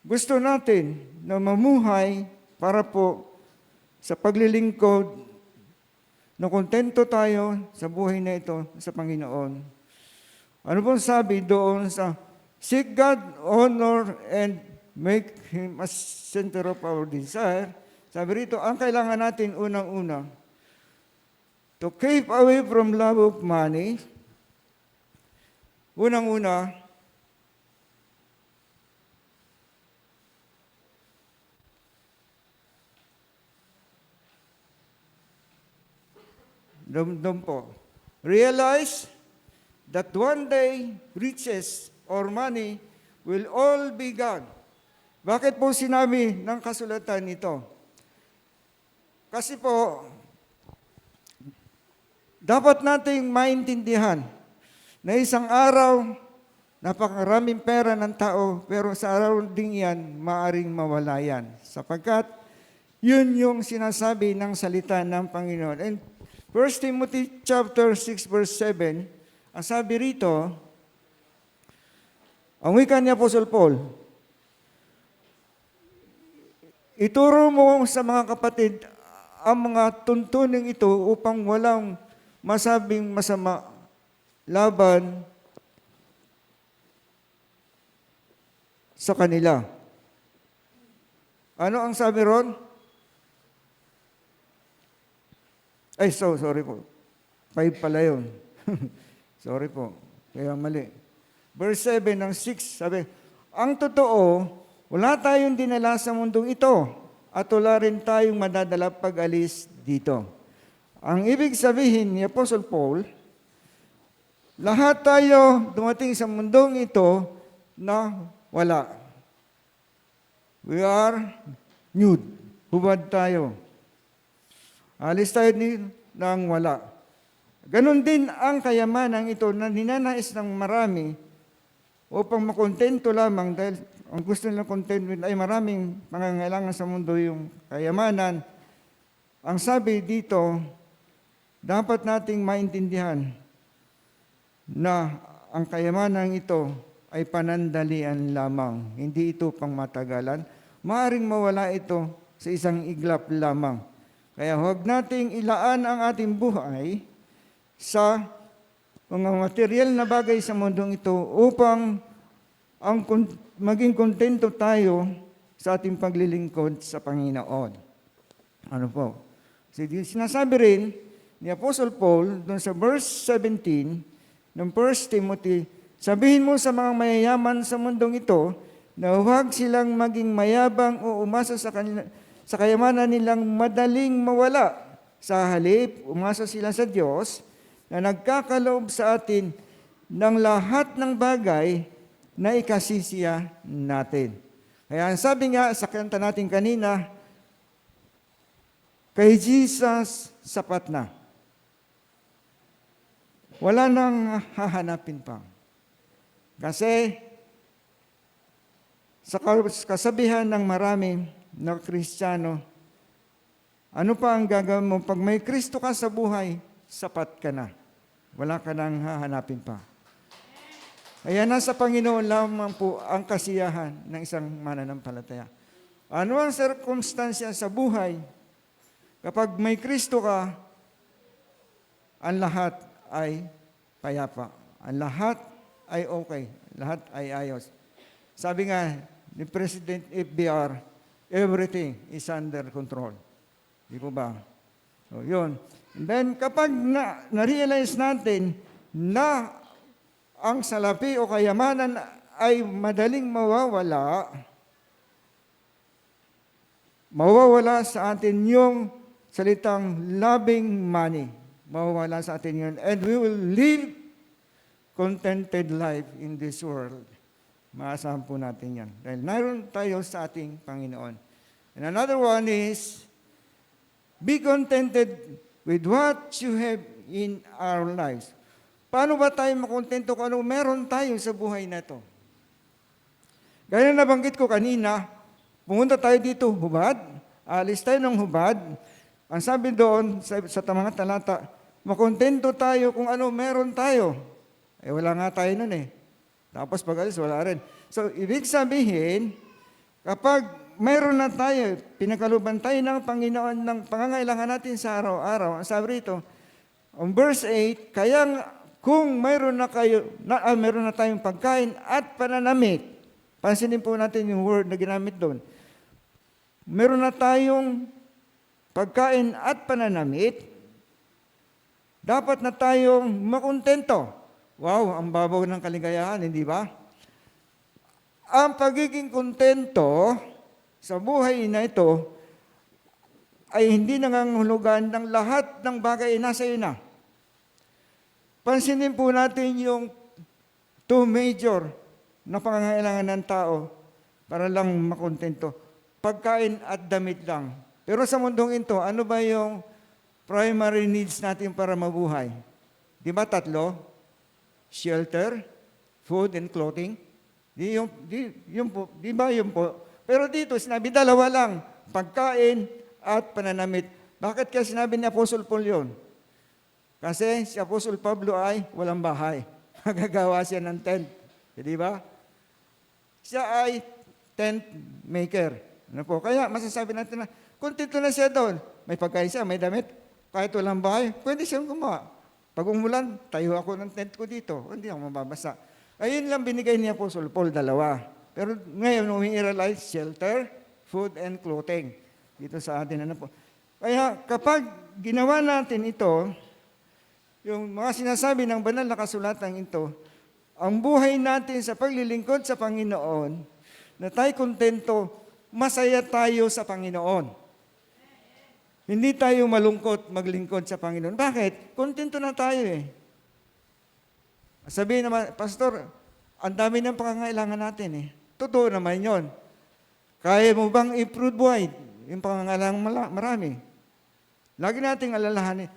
gusto natin na mamuhay para po sa paglilingkod, na kontento tayo sa buhay na ito sa Panginoon. Ano pong sabi doon sa seek God, honor, and make Him a center of our desire? Sabi rito, ang kailangan natin unang-una, to keep away from love of money, unang-una, doon po, realize that one day riches or money will all be gone. Bakit po sinabi ng kasulatan nito? Kasi po, dapat nating maintindihan na isang araw, napakaraming pera ng tao, pero sa araw ding yan, maaring mawala yan. Sapagkat, yun yung sinasabi ng salita ng Panginoon. And 1 Timothy chapter 6 verse 7, ang sabi rito, ang wika ni Apostle Paul, ituro mo sa mga kapatid ang mga tuntuning ito upang walang masabing masama laban sa kanila. Ano ang sabi ron? Ay, sorry po. 5 pala yun. Sorry po. Kaya mali. Verse 7 ng 6, sabi, ang totoo, wala tayong dinala sa mundong ito at wala rin tayong madadala pag-alis dito. Ang ibig sabihin ni Apostle Paul, lahat tayo dumating sa mundong ito na wala. We are nude. Hubad tayo. Alis tayo ng wala. Ganon din ang kayamanang ito na ninanais ng marami upang makontento lamang dahil ang gusto nilang contentment ay maraming pangangailangan sa mundo yung kayamanan. Ang sabi dito, dapat nating maintindihan na ang kayamanan ito ay panandalian lamang. Hindi ito pang matagalan. Maaring mawala ito sa isang iglap lamang. Kaya huwag nating ilaan ang ating buhay sa mga material na bagay sa mundong ito upang maging kontento tayo sa ating paglilingkod sa Panginoon. Ano po? Sinasabi rin ni Apostle Paul doon sa verse 17 ng 1 Timothy, sabihin mo sa mga mayayaman sa mundong ito na huwag silang maging mayabang o umasa sa kayamanan nilang madaling mawala. Sa halip, umasa sila sa Diyos na nagkakaloob sa atin ng lahat ng bagay na ikasisiya natin. Kaya ang sabi nga sa kanta natin kanina, kay Jesus sapat na. Wala nang hahanapin pa. Kasi sa kasabihan ng marami na Kristiyano, ano pa ang gagawin mo? Pag may Kristo ka sa buhay, sapat ka na. Wala ka nang hahanapin pa. Kaya nasa Panginoon lamang po ang kasiyahan ng isang mananampalataya. Ano ang sirkumstansya sa buhay? Kapag may Kristo ka, ang lahat ay payapa. Ang lahat ay okay. Lahat ay ayos. Sabi nga ni President FBR, everything is under control. Di po ba? So, yun. And then, kapag na-realize natin na ang salapi o kayamanan ay madaling mawawala sa atin yung salitang loving money. Mawawala sa atin yun. And we will live contented life in this world. Maasahan po natin yan. Dahil naroon tayo sa ating Panginoon. And another one is, be contented with what you have in our lives. Paano ba tayo makontento kung ano meron tayo sa buhay na ito? Gaya na nabanggit ko kanina, pumunta tayo dito, hubad. Alis tayo ng hubad. Ang sabi doon sa mga talata, makontento tayo kung ano meron tayo. Eh wala nga tayo nun eh. Tapos pag alis, wala rin. So, ibig sabihin, kapag mayroon na tayo, pinakaluban tayo ng Panginoon ng pangangailangan natin sa araw-araw, ang sabi rito, on verse 8, kaya kung mayroon na tayong pagkain at pananamit, pansinin po natin yung word na ginamit doon. Mayroon na tayong pagkain at pananamit, dapat na tayong makontento. Wow, ang babaw ng kaligayahan, hindi ba? Ang pagiging kontento sa buhay na ito ay hindi nangangahulugan ng lahat ng bagay nasa iyo na. Pansinin po natin yung two major na pangangailangan ng tao para lang makontento. Pagkain at damit lang. Pero sa mundong ito, ano ba yung primary needs natin para mabuhay? Di ba tatlo? Shelter, food, and clothing. Di ba yun po? Pero dito, sinabi dalawa lang. Pagkain at pananamit. Bakit kaya sinabi ni Apostle Paul yun? Kasi si Apostle Pablo ay walang bahay. Magagawa siya ng tent. Di ba? Siya ay tent maker. Ano po? Kaya masasabi natin na, kontento na siya doon. May pagkain siya, may damit. Kahit walang bahay, pwede siyang gumawa. Pag umulan, tayo ako ng tent ko dito. Hindi ako mababasa. Ayun lang binigay ni Apostle Paul, dalawa. Pero ngayon, umi-realize shelter, food, and clothing. Dito sa atin, ano po. Kaya kapag ginawa natin ito, yung mga sinasabi ng banal na kasulatan ito, ang buhay natin sa paglilingkod sa Panginoon, na tayo kontento, masaya tayo sa Panginoon. Hindi tayo malungkot maglingkod sa Panginoon. Bakit? Kontento na tayo eh. Sabihin naman, Pastor, ang dami ng pangangailangan natin eh. Totoo naman yon. Kaya mo bang i-provide yung pangangailangan marami? Lagi nating alalahanin,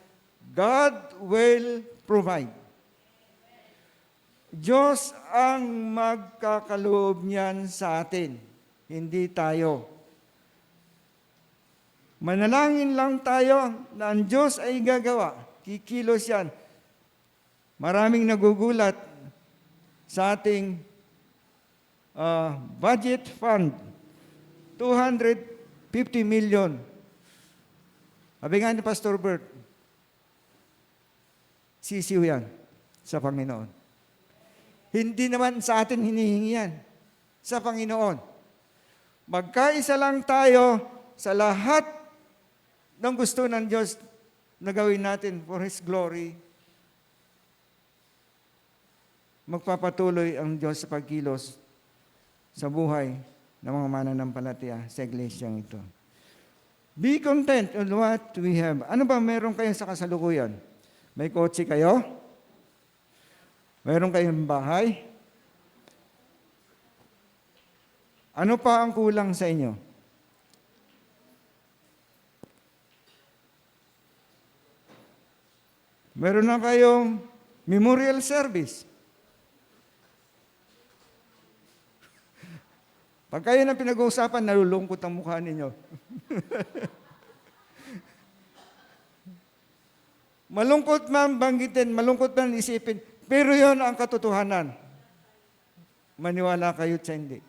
God will provide. Diyos ang magkakaloob niyan sa atin, hindi tayo. Manalangin lang tayo na ang Diyos ay gagawa. Kikilos yan. Maraming nagugulat sa ating budget fund. 250 million. Sabi nga ni Pastor Bert, sisiw yan sa Panginoon. Hindi naman sa atin hinihingi yan. Sa Panginoon. Magkaisa lang tayo sa lahat ng gusto ng Diyos na gawin natin for His glory. Magpapatuloy ang Diyos sa pagkilos sa buhay ng mga mananampalataya sa iglesyang ito. Be content on what we have. Ano ba meron kayo sa kasalukuyan? May kotse kayo? Meron kayong bahay? Ano pa ang kulang sa inyo? Meron na kayong memorial service. Pag kayo na pinag-uusapan, nalulungkot ang mukha ninyo. Malungkot man banggitin, malungkot man isipin, pero yon ang katotohanan. Maniwala kayo sa hindi.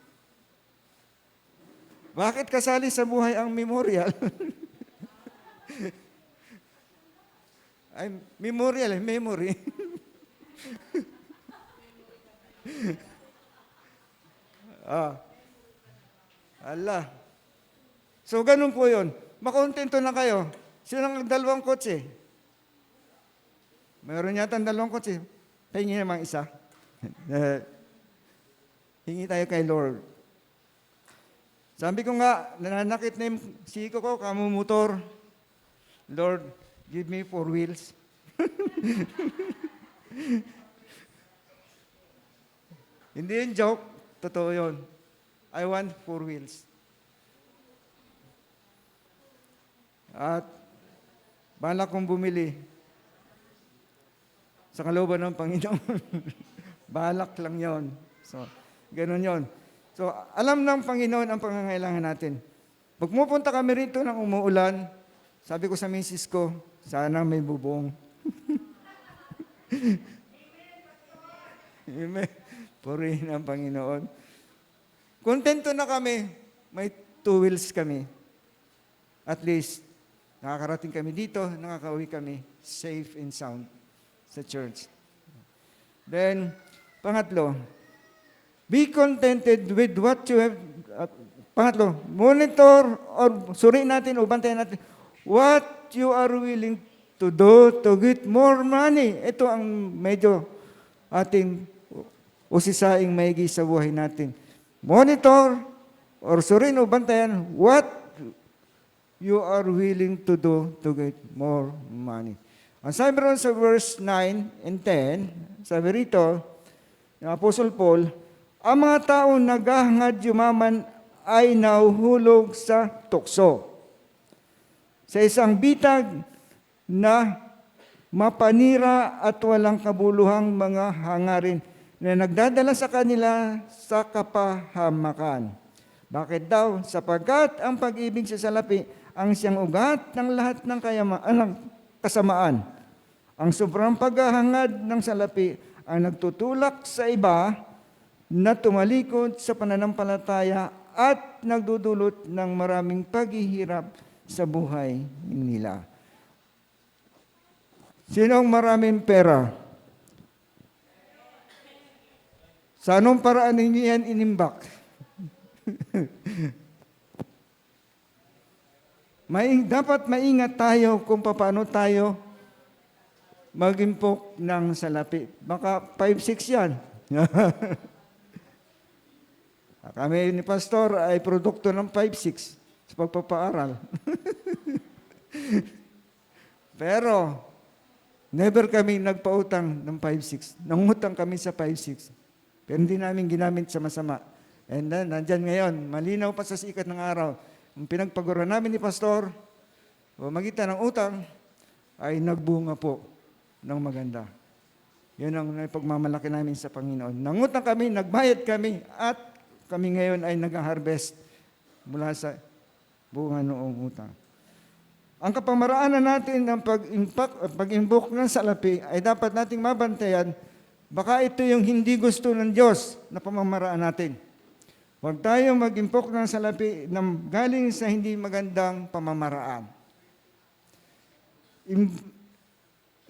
Bakit kasali sa buhay ang memorial? Ay, memorial, memory. Allah. So, ganun po yun. Makontento na kayo. Sino ang dalawang kotse? Mayroon yata ang dalawang kotse. Hingi naman isa. Hingi tayo kay Lord. Sabi ko nga, nananakit na yung siko ko, kamumotor. Lord, give me 4 wheels. Hindi yung joke. Totoo yun. I want 4 wheels. At balak kong bumili sa kalooban ng Panginoon. Balak lang yon. So, ganun yon. So, alam ng Panginoon ang pangangailangan natin. Pag pupunta kami rito ng umuulan, sabi ko sa misis ko, sana may bubong. Amen. Purihin ang Panginoon. Kontento na kami. May 2 wheels kami. At least, nakakarating kami dito, nakakauwi kami safe and sound sa church. Then, pangatlo, be contented with what you have. Pangatlo, monitor or suriin natin o bantayan natin what you are willing to do to get more money. Ito ang medyo ating usisaing maigi sa buhay natin. Monitor or suriin o bantayan what you are willing to do to get more money. Ang sabi ron sa verse 9 and 10, sabi rito, ng Apostle Paul, ang mga taong naghahangad yumaman ay nahuhulog sa tukso. Sa isang bitag na mapanira at walang kabuluhang mga hangarin na nagdadala sa kanila sa kapahamakan. Bakit daw? Sapagkat ang pag-ibig sa salapi ang siyang ugat ng lahat ng kasamaan. Ang sobrang paghahangad ng salapi ang nagtutulak sa iba na tumalikod sa pananampalataya at nagdudulot ng maraming paghihirap sa buhay nila. Sinong maraming pera? Sa anong paraan ninyo yan inimbak? Dapat maingat tayo kung paano tayo mag-impok ng salapi. Baka 5-6 yan. Kami ni Pastor ay produkto ng 5-6 sa pagpapaaral. Pero, never kami nagpautang ng 5-6. Nangutang kami sa 5-6. Pero hindi namin ginamit sa masama. And then, nandyan ngayon, malinaw pa sa sikat ng araw, ang pinagpagura namin ni Pastor, o magitan ng utang, ay nagbunga po ng maganda. Yun ang pagmamalaki namin sa Panginoon. Nangutang kami, nagbayad kami, at kami ngayon ay nag-harvest mula sa bunga noong utang. Ang kapamaraanan natin ng pag-imbok ng salapi ay dapat nating mabantayan, baka ito yung hindi gusto ng Diyos na pamamaraan natin. Huwag tayong mag-impok ng salapi na galing sa hindi magandang pamamaraan.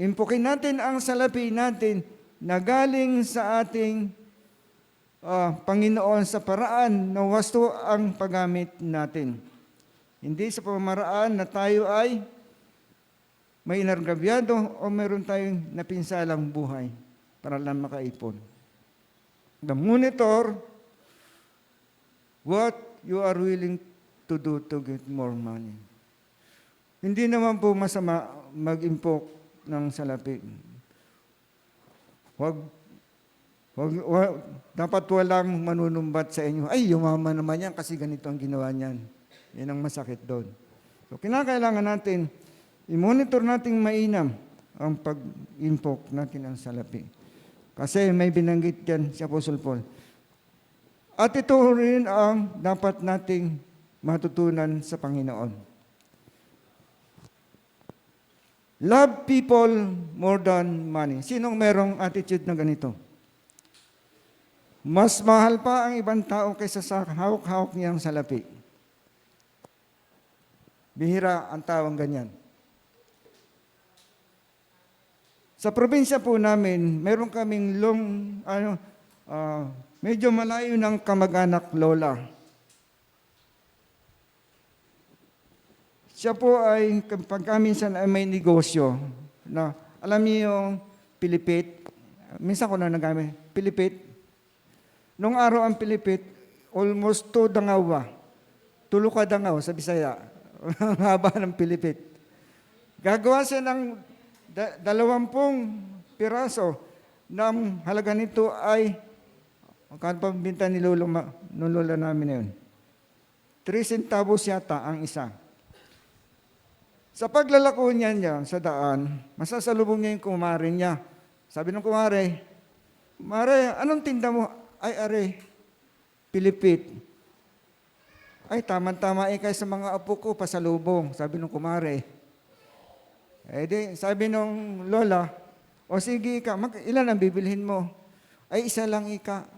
Impukin natin ang salapi natin na galing sa ating Panginoon sa paraan na wasto ang paggamit natin. Hindi sa pamamaraan na tayo ay may inargabyado o meron tayong napinsalang buhay para lang makaipon. The monitor what you are willing to do to get more money. Hindi naman po masama mag-impok ng salapi. Dapat walang manunumbat sa inyo. Ay, yumaman naman yan kasi ganito ang ginawa niyan. Yan ang masakit doon. So, kinakailangan natin, i-monitor nating mainam ang pag-impok natin ng salapi. Kasi may binanggit yan si Apostle Paul. At ito rin ang dapat nating matutunan sa Panginoon. Love people more than money. Sinong merong attitude na ganito? Mas mahal pa ang ibang tao kaysa sa hawak-hawak niyang salapi. Bihira ang tawang ganyan. Sa probinsya po namin, meron kaming medyo malayo ng kamag-anak lola. Siya po ay, pagka minsan ay may negosyo, na alam niyo yung pilipit, minsan ko na nagamit, pilipit. Nung araw ang pilipit, almost 2 dangaw. Tulo ka dangaw sa Bisaya. Ang haba ng pilipit. Gagawa siya ng 20 piraso ng halaga nito ay magkano pa binta ni lola namin na yun? 3 centavos yata ang isa. Sa paglalako niya sa daan, masasalubong niya yung kumare niya. Sabi ng kumare, Mare, anong tinda mo? Ay, are, pilipit. Ay, tama-tama ikay sa mga apo ko, pasalubong. Sabi ng kumare. Eh di, sabi ng lola, o sige ika, ilan ang bibilhin mo? Ay, isa lang ika.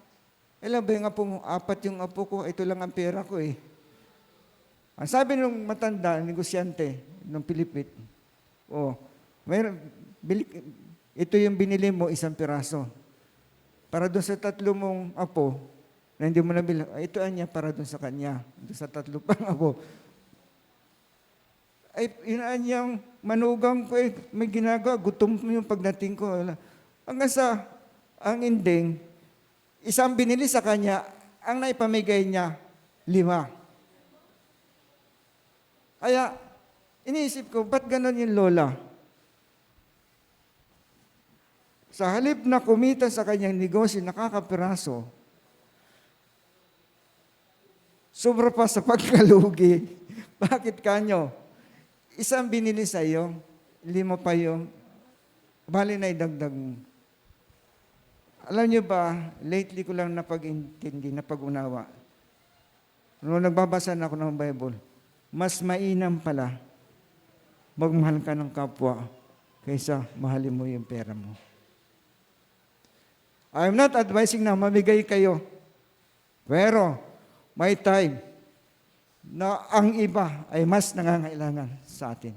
Ilan ba yung apo mo? 4 yung apo ko, ito lang ang pera ko eh. Ang sabi ng matanda, negosyante, ng pilipit, ito yung binili mo, 1 piraso. Para doon sa 3 mong apo, na hindi mo nabili, ito niya para doon sa kanya. Doon sa 3 pang apo. Ay, inaan niyang manugang ko eh, may ginagawa, gutom yung pagdating ko. Hanggang sa, ang ending, 1 binili sa kanya, ang naipamigay niya, 5. Kaya, iniisip ko, ba't ganon yung lola? Sa halip na kumita sa kanyang negosyo, nakakapiraso, sobra pa sa pagkalugi. Bakit kanyo? 1 binili sa iyo, 5 pa yung, bali na idagdag mo. Alam niyo ba, lately ko lang napag-intindi, napag-unawa. Noong nagbabasa na ako ng Bible, mas mainam pala magmahal ka ng kapwa kaysa mahalin mo yung pera mo. I'm not advising na mamigay kayo. Pero may time na ang iba ay mas nangangailangan sa atin.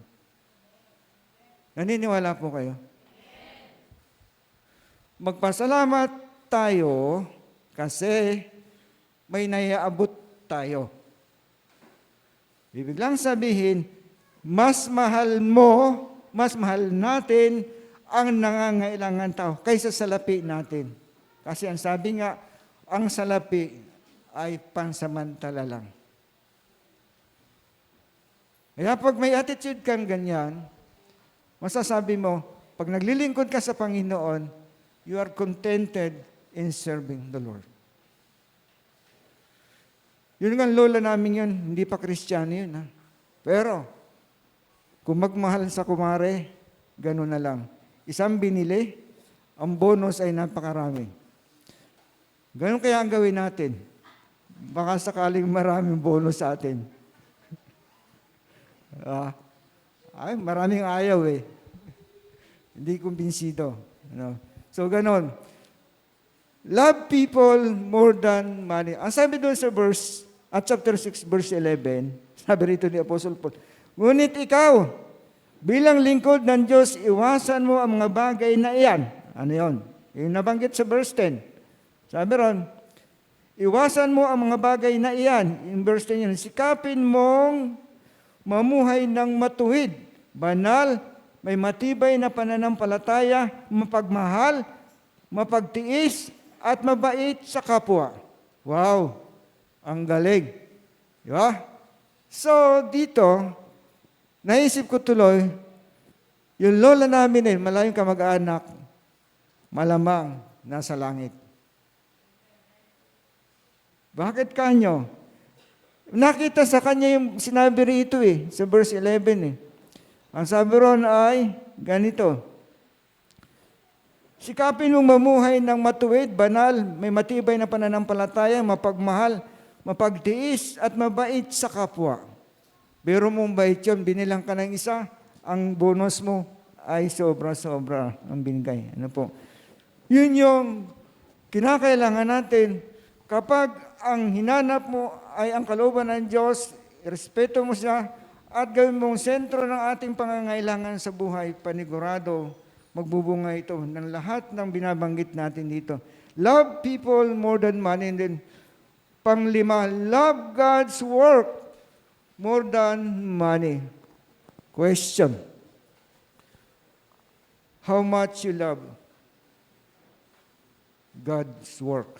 Naniniwala po kayo? Magpasalamat tayo kasi may naiaabot tayo. Ibig lang sabihin, mas mahal mo, mas mahal natin ang nangangailangan tao kaysa salapi natin. Kasi ang sabi nga, ang salapi ay pansamantala lang. Kaya pag may attitude kang ganyan, masasabi mo, pag naglilingkod ka sa Panginoon, you are contented in serving the Lord. Yun nga lola namin yun, hindi pa Kristiyano yun. Ha? Pero, kung magmahal sa kumare, gano'n na lang. Isang binili, ang bonus ay napakarami. Gano'n kaya ang gawin natin. Baka sakaling maraming bonus sa atin. Maraming ayaw eh. Hindi kumbinsido. So, gano'n. Love people more than money. Ang sabi doon sa verse, at chapter 6, verse 11, sabi rito ni Apostle Paul, ngunit ikaw, bilang lingkod ng Diyos, iwasan mo ang mga bagay na iyan. Ano yun? Yung nabanggit sa verse 10. Sabi ron, iwasan mo ang mga bagay na iyan. In verse 10 yun, sikapin mong mamuhay ng matuwid, banal, may matibay na pananampalataya, mapagmahal, mapagtiis, at mabait sa kapwa. Wow! Ang galing. Di ba? So, dito, naisip ko tuloy, yung lola namin malayong kamag-anak, malamang nasa langit. Bakit kanyo? Nakita sa kanya yung sinabi rito sa verse 11 Ang sabi ron ay ganito, sikapin mong mamuhay ng matuwid, banal, may matibay na pananampalataya, mapagmahal, mapagtiis, at mabait sa kapwa. Pero mong bait yun, binilang ka ng isa, ang bonus mo ay sobra-sobra ang binigay. Ano po? Yun yung kinakailangan natin kapag ang hinanap mo ay ang kalooban ng Diyos, respeto mo siya, at gawin mong sentro ng ating pangangailangan sa buhay, panigurado, magbubunga ito ng lahat ng binabanggit natin dito. Love people more than money. And then, panglima, love God's work more than money. Question. How much you love God's work?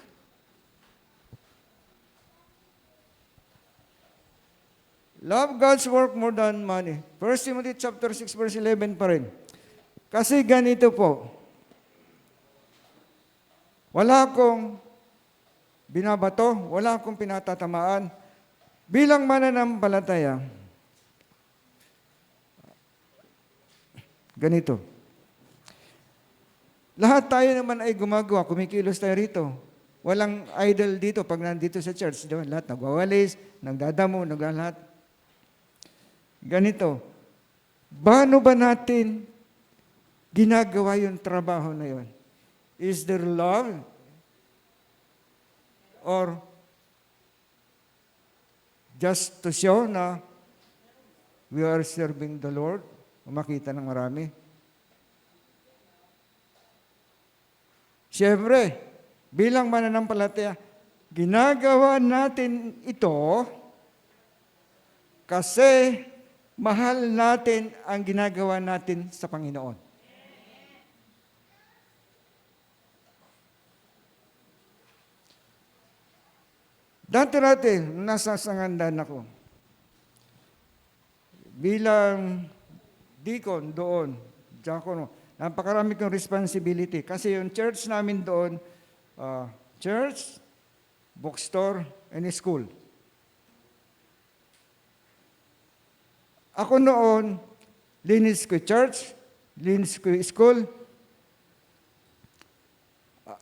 Love God's work more than money. 1 Timothy chapter 6 verse 11 pa rin. Kasi ganito po, wala akong binabato, wala akong pinatatamaan. Bilang mananampalataya, ganito. Lahat tayo naman ay gumagawa, kumikilos tayo rito. Walang idol dito pag nandito sa church. Diba? Lahat nagwawalis, nagdadamo, naglahat. Ganito. Paano ba natin ginagawa yung trabaho na yun? Is there love? Or just to show na we are serving the Lord? Makita ng marami. Siyempre, bilang mananampalataya, ginagawa natin ito kasi mahal natin ang ginagawa natin sa Panginoon. Dati nasa sangandan ako. Bilang deacon doon, diakono, napakarami kong responsibility. Kasi yung church namin doon, church, bookstore, and school. Ako noon, linis ko church, linis ko school.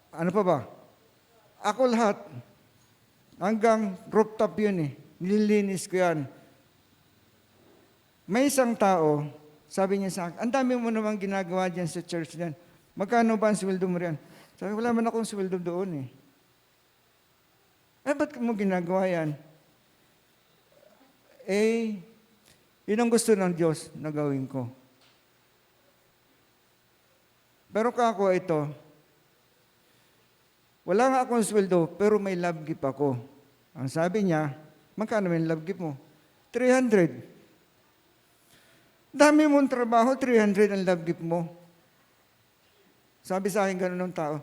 Ano pa ba? Ako lahat. Hanggang rooftop yun nililinis ko yan. May isang tao, sabi niya sa akin, ang dami mo namang ginagawa dyan sa church din. Magkano ba ang sweldo mo riyan? Sabi, wala man akong sweldo doon ba't mo ginagawa yan? Yun ang gusto ng Diyos na gawin ko. Pero kako ito, wala nga akong sweldo, pero may love gift ako. Ang sabi niya, magkano may love gift mo? 300. Dami mong trabaho, 300 ang love gift mo. Sabi sa akin ganun ng tao,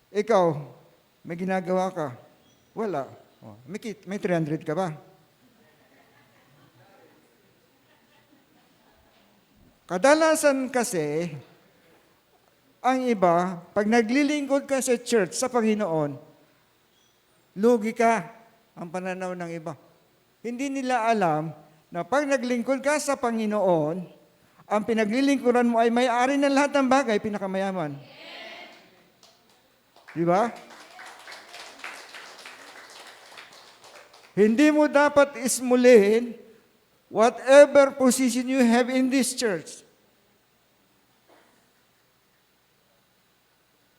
ikaw, May ginagawa ka? Wala. Oh, may 300 ka ba? Kadalasan kasi, ang iba, pag naglilingkod ka sa church, sa Panginoon, lugi ka ang pananaw ng iba. Hindi nila alam na pag naglingkod ka sa Panginoon, ang pinaglilingkuran mo ay may-ari ng lahat ng bagay, pinakamayaman. Di ba? Hindi mo dapat ismulin whatever position you have in this church.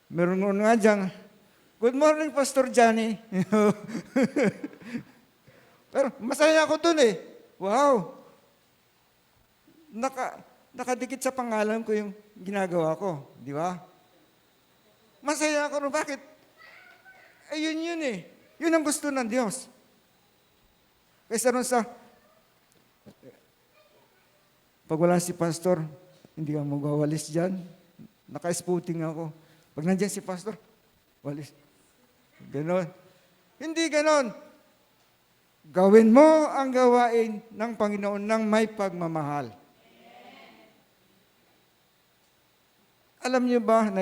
Meron nga dyan, good morning, Pastor Johnny. Pero masaya ako dun eh. Wow! Nakadikit sa pangalan ko yung ginagawa ko. Di ba? Masaya ako rin. Bakit? Yun eh. Yun ang gusto ng Diyos. Kaysa ron sa, pag wala si Pastor, hindi ka magawalis dyan. Naka-spooting ako. Pag nandiyan si Pastor, walis. Ganon. Hindi ganon. Gawin mo ang gawain ng Panginoon ng may pagmamahal. Alam niyo ba,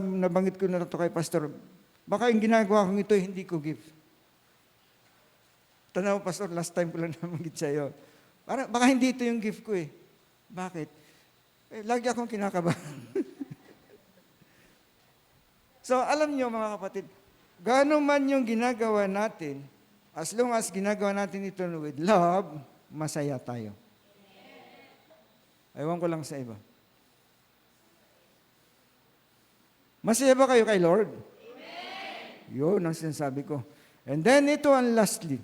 nabanggit ko na ito kay Pastor, baka yung ginagawa kong ito, hindi ko give. Tanaw, Pastor, last time ko lang nabanggit sa iyo. Baka hindi ito yung gift ko eh. Bakit? Lagi akong kinakabahan. So, alam niyo mga kapatid, gaano man yung ginagawa natin, as long as ginagawa natin ito with love, masaya tayo. Ewan ko lang sa iba. Masaya ba kayo kay Lord? Amen. Yun ang sinasabi ko. And then ito ang lastly.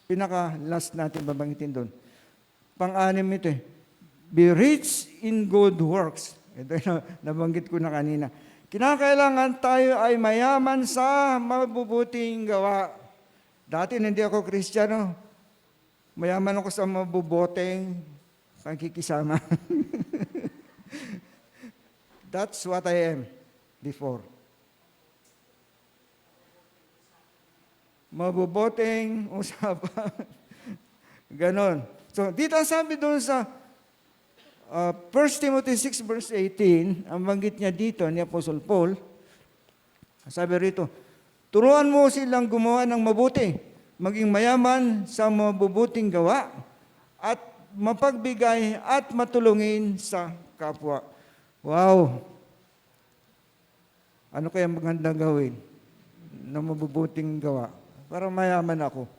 Pinaka-last natin babanggitin doon. Pang-anim ito eh. Be rich in good works. Ito yung nabanggit ko na kanina. Kinakailangan tayo ay mayaman sa mabubuting gawa. Dati hindi ako Kristiyano. Mayaman ako sa mabubuting pagkikisama. That's what I am before. Mabubuting usapan. Ganon. So, dito ang sabi doon sa 1 Timothy 6 verse 18, ang banggit niya dito ni Apostle Paul, sabi rito, turuan mo silang gumawa ng mabuti, maging mayaman sa mabubuting gawa, at mapagbigay at matulungin sa kapwa. Wow! Ano kaya magandang gawin na mabubuting gawa para mayaman ako?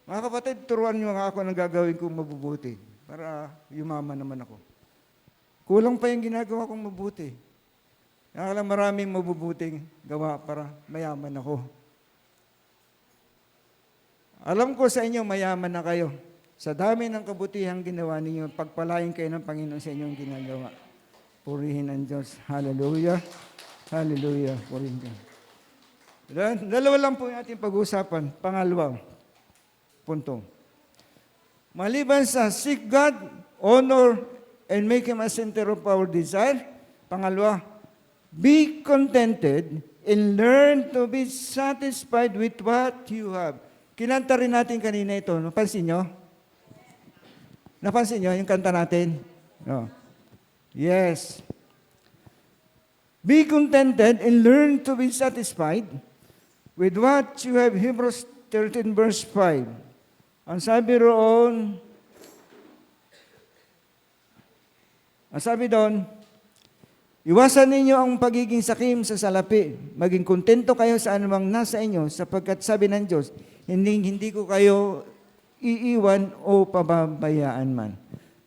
Mga kapatid, turuan niyo nga ako ng gagawin kong mabubuti para yumaman naman ako. Kulang pa yung ginagawa kong mabuti. Kaya lang maraming mabubuting gawa para mayaman ako. Alam ko sa inyo, mayaman na kayo. Sa dami ng kabutihang ginawa ninyo, pagpalain kayo ng Panginoon sa inyong ginagawa. Purihin ang Diyos. Hallelujah. Hallelujah. Purihin ka. Dalawa lang po yung ating pag-uusapan. Pangalawa, punto. Maliban sa seek God, honor, and make Him a center of our desire. Pangalawa, be contented and learn to be satisfied with what you have. Kinanta rin natin kanina ito. Napansin nyo? Napansin nyo yung kanta natin? No. Yes. Be contented and learn to be satisfied with what you have. Hebrews 13 verse 5. Ang sabi roon, iwasan ninyo ang pagiging sakim sa salapi. Maging kontento kayo sa anumang nasa inyo, sapagkat sabi ng Diyos, hindi ko kayo iiwan o pababayaan man.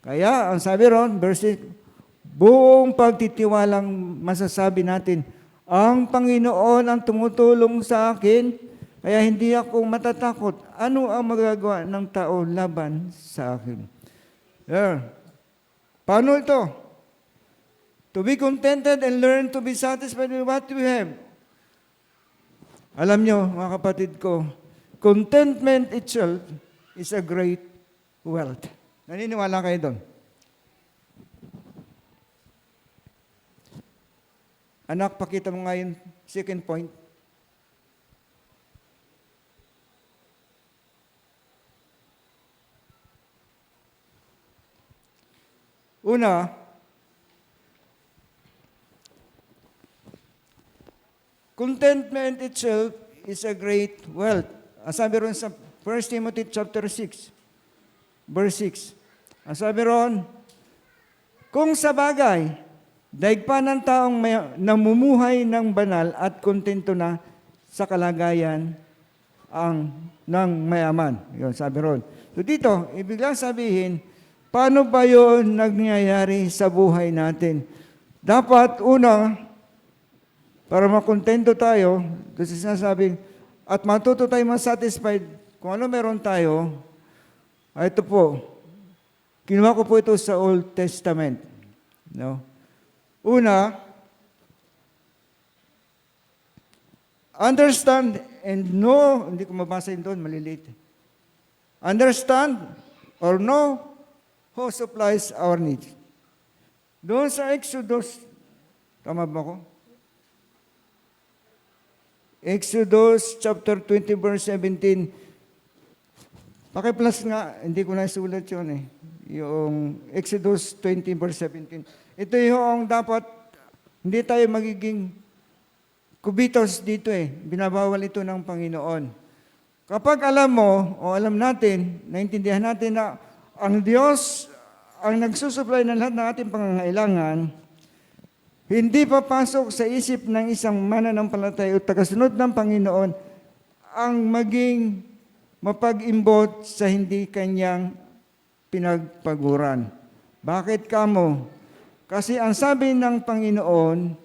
Kaya, ang sabi roon, verse 6, buong pagtitiwalang masasabi natin, ang Panginoon ang tumutulong sa akin, kaya hindi ako matatakot. Ano ang magagawa ng tao laban sa akin? Yeah. Paano ito? To be contented and learn to be satisfied with what we have. Alam nyo, mga kapatid ko, contentment itself is a great wealth. Naniniwala kayo doon? Anak, pakita mo nga yung second point. Una, contentment itself is a great wealth. Ang sabi ron sa 1 Timothy chapter 6, verse 6. Ang sabi ron, kung sa bagay, daig pa ng taong namumuhay ng banal at kontento na sa kalagayan ng mayaman. Yun, sabi ron. So dito, ibig lang sabihin, paano ba yun nangyayari sa buhay natin? Dapat, una, para makontento tayo, kasi sinasabing, at matuto tayo masatisfied kung ano meron tayo, ito po, kinuha ko po ito sa Old Testament. No? Una, understand and know, hindi ko mabasa yun doon, maliliit. Understand or know who supplies our needs. Doon sa Exodus, tama ba ko? Exodus chapter 20 verse 17. Paki-plus nga, hindi ko na isulat yun eh. Yung Exodus 20 verse 17. Ito yung dapat, hindi tayo magiging kubitos dito eh. Binabawal ito ng Panginoon. Kapag alam mo, o alam natin, naintindihan natin na ang Diyos ang nagsusupply ng lahat ng ating pangangailangan, hindi papasok sa isip ng isang mananampalataya o tagasunod ng Panginoon ang maging mapag-imbot sa hindi kanyang pinagpaguran. Bakit kamo? Kasi ang sabi ng Panginoon,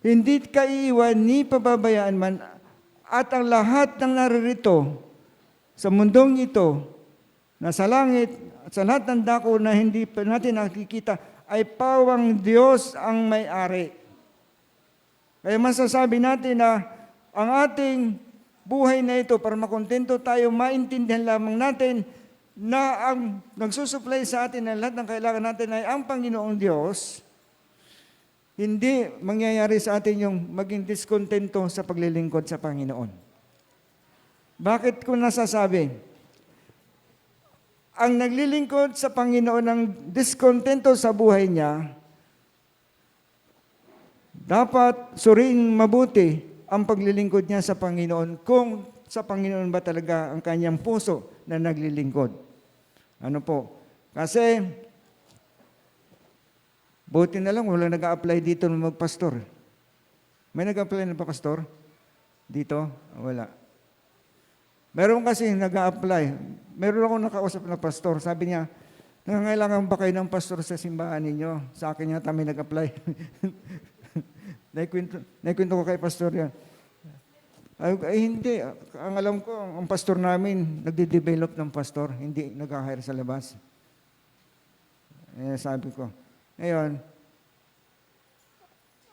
hindi ka iiwan ni pababayaan man at ang lahat ng naririto sa mundong ito na sa langit at sa lahat ng dako na hindi pa natin nakikita ay pawang Diyos ang may-ari. Kaya masasabi natin na ang ating buhay na ito, para makontento tayo, maintindihan lamang natin na ang nagsusupply sa atin ng lahat ng kailangan natin ay ang Panginoong Diyos. Hindi mangyayari sa atin yung maging diskontento sa paglilingkod sa Panginoon. Bakit ko nasasabi? Ang naglilingkod sa Panginoon ng diskontento sa buhay niya, dapat suriin mabuti ang paglilingkod niya sa Panginoon kung sa Panginoon ba talaga ang kanyang puso na naglilingkod. Ano po? Kasi, buti na lang wala nag-a-apply dito ng magpastor. May nag-a-apply na pa pastor? Dito? Wala. Meron kasi nag-a-apply. Meron ako nakausap na pastor. Sabi niya, nangangailangan ba kayo ng pastor sa simbahan ninyo? Sa akin yata may nag-apply. Naikwento ko kay pastor yan. Ay, hindi. Ang alam ko, ang pastor namin, nagde-develop ng pastor, hindi nag-hire sa labas. Sabi ko. Ngayon,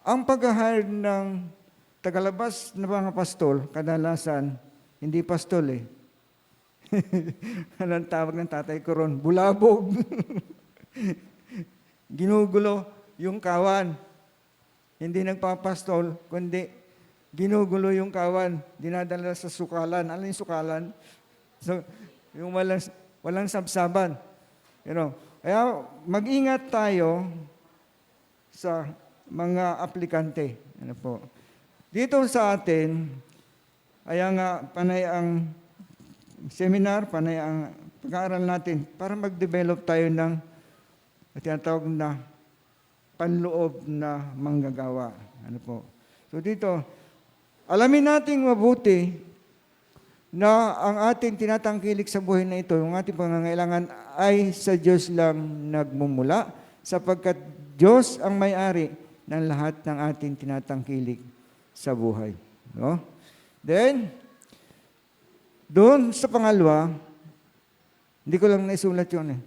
ang pag-hire ng tagalabas na mga pastor, kadalasan, hindi pastol eh. Anong tawag ng tatay ko ron? Bulabog. Ginugulo yung kawan. Hindi nagpapastol, kundi ginugulo yung kawan. Dinadala sa sukalan. Ano yung sukalan? So, yung walang sabsaban. You know, kaya mag-ingat tayo sa mga aplikante. Ano po? Dito sa atin, kaya nga, panay ang seminar, panay ang pag-aaral natin para mag-develop tayo ng tinatawag na panloob na manggagawa. Ano po? So dito, alamin natin mabuti na ang ating tinatangkilik sa buhay na ito, yung ating pangangailangan ay sa Diyos lang nagmumula sapagkat Diyos ang may-ari ng lahat ng ating tinatangkilik sa buhay. No? Then, doon sa pangalawa, hindi ko lang naisulat yun eh.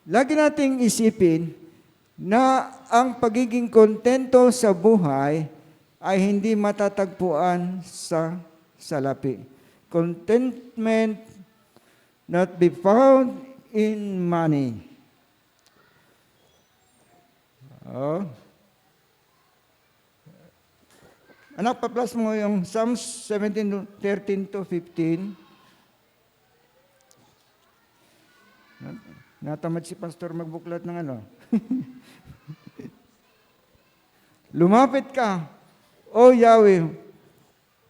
Lagi nating isipin na ang pagiging kontento sa buhay ay hindi matatagpuan sa salapi. Contentment not be found in money. Oh. Anak, pa-plus mo yung Psalms 17:13 to 15. Natamad si Pastor magbuklat ng ano. Lumapit ka, O Yahweh,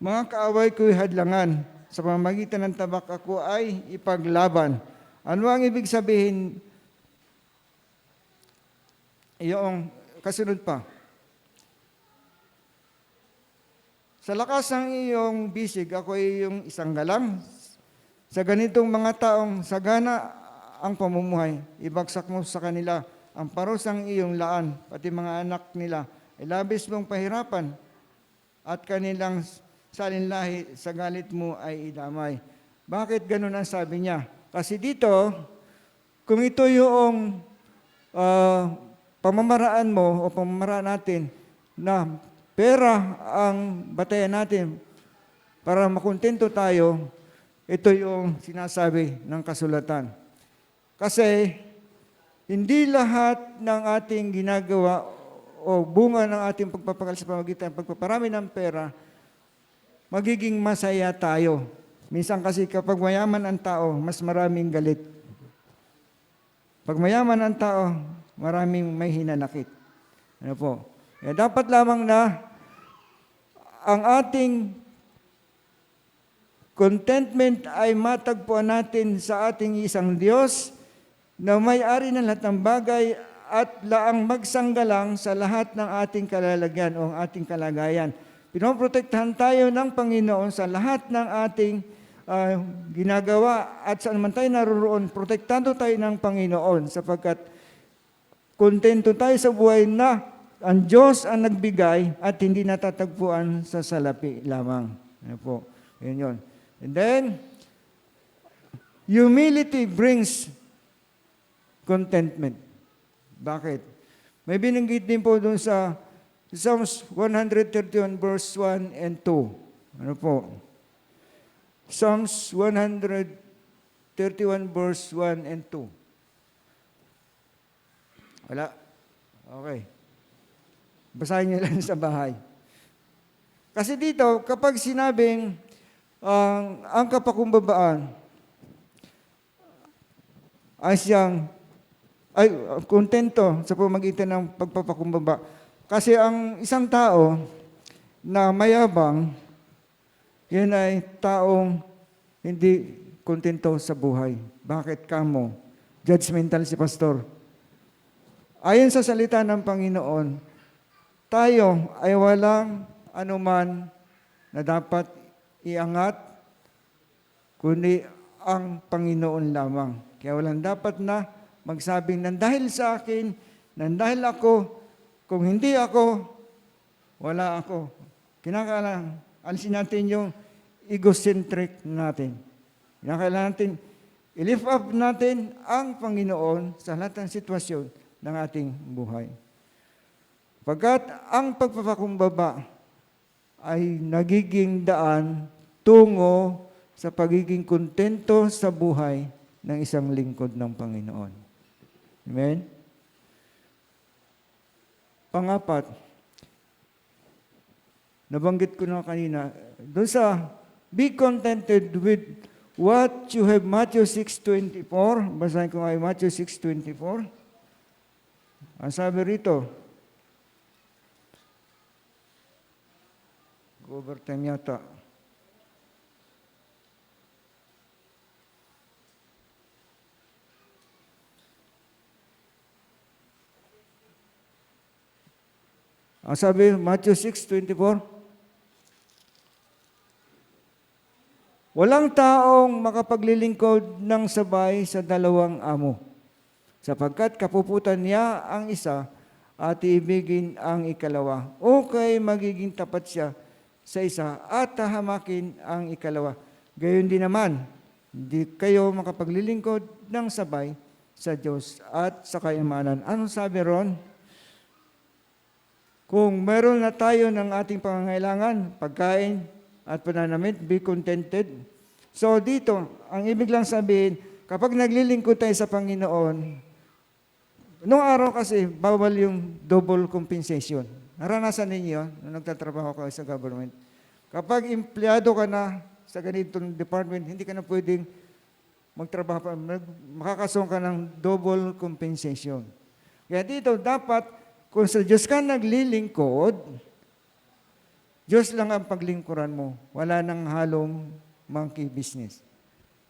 mga kaaway ko'y hadlangan. Sa pamamagitan ng tabak ako ay ipaglaban. Ano ang ibig sabihin? Yung kasunod pa. Sa lakas ng iyong bisig, ako ay iyong isang galang. Sa ganitong mga taong sagana ang pamumuhay, ibagsak mo sa kanila ang parusang iyong laan, pati mga anak nila, ay labis mong pahirapan at kanilang salinlahi sa galit mo ay idamay. Bakit ganun ang sabi niya? Kasi dito, kung ito yung pamamaraan mo o pamamaraan natin na pera ang batayan natin para makontento tayo, ito yung sinasabi ng kasulatan. Kasi hindi lahat ng ating ginagawa o bunga ng ating pagpapagal sa pamagitan ng pagpaparami ng pera, magiging masaya tayo. Minsan kasi kapag mayaman ang tao, mas maraming galit. Pag mayaman ang tao, maraming may hinanakit. Ano po? Kaya dapat lamang na ang ating contentment ay matagpuan natin sa ating isang Diyos na may-ari ng lahat ng bagay at laang magsanggalang sa lahat ng ating kalalagyan o ating kalagayan. Pinoprotektahan tayo ng Panginoon sa lahat ng ating ginagawa at saan man tayo naroon, protektado tayo ng Panginoon sapagkat kontento tayo sa buhay na ang Diyos ang nagbigay at hindi natatagpuan sa salapi lamang. Ano po? Yun. And then, humility brings contentment. Bakit? May binanggit din po doon sa Psalms 131 verse 1 and 2. Ano po? Psalms 131 verse 1 and 2. Wala? Okay. Basahin niyo lang sa bahay. Kasi dito, kapag sinabing ang kapakumbabaan ay siyang kontento sa pamagitan ng pagpapakumbaba. Kasi ang isang tao na mayabang, yan ay taong hindi kontento sa buhay. Bakit kamo? Judgmental si pastor. Ayon sa salita ng Panginoon, tayo ay walang anuman na dapat iangat, kundi ang Panginoon lamang. Kaya walang dapat na magsabing, nandahil sa akin, nandahil ako, kung hindi ako, wala ako. Kinakailangan, alisin natin yung egocentric natin. Kinakailangan natin, i-lift up natin ang Panginoon sa lahat ng sitwasyon ng ating buhay. Pagkat ang pagpapakumbaba ay nagiging daan tungo sa pagiging kontento sa buhay ng isang lingkod ng Panginoon. Amen? Pangapat, nabanggit ko na kanina, doon sa be contented with what you have, Matthew 6:24. Basahin ko nga yung Matthew 6:24. Ang sabi rito, overtime yata. Ang sabi, Matthew 6:24, walang taong makapaglilingkod ng sabay sa dalawang amo, sapagkat kapuputan niya ang isa at iibigin ang ikalawa, o kay magiging tapat siya sa isa at hahamakin ang ikalawa. Gayon din naman, hindi kayo makapaglilingkod ng sabay sa Diyos at sa kayamanan. Anong sabi ron? Kung meron na tayo ng ating pangangailangan, pagkain at pananamit, be contented. So dito, ang ibig lang sabihin, kapag naglilingkod tayo sa Panginoon, noong araw kasi, bawal yung double compensation. Naranasan ninyo yun nung nagtatrabaho ka sa government. Kapag empleyado ka na sa ganitong department, hindi ka na pwedeng magtrabaho pa, makakasong ka ng double compensation. Kaya dito, dapat, kung sa Diyos ka naglilingkod, Diyos lang ang paglingkuran mo. Wala nang halong monkey business.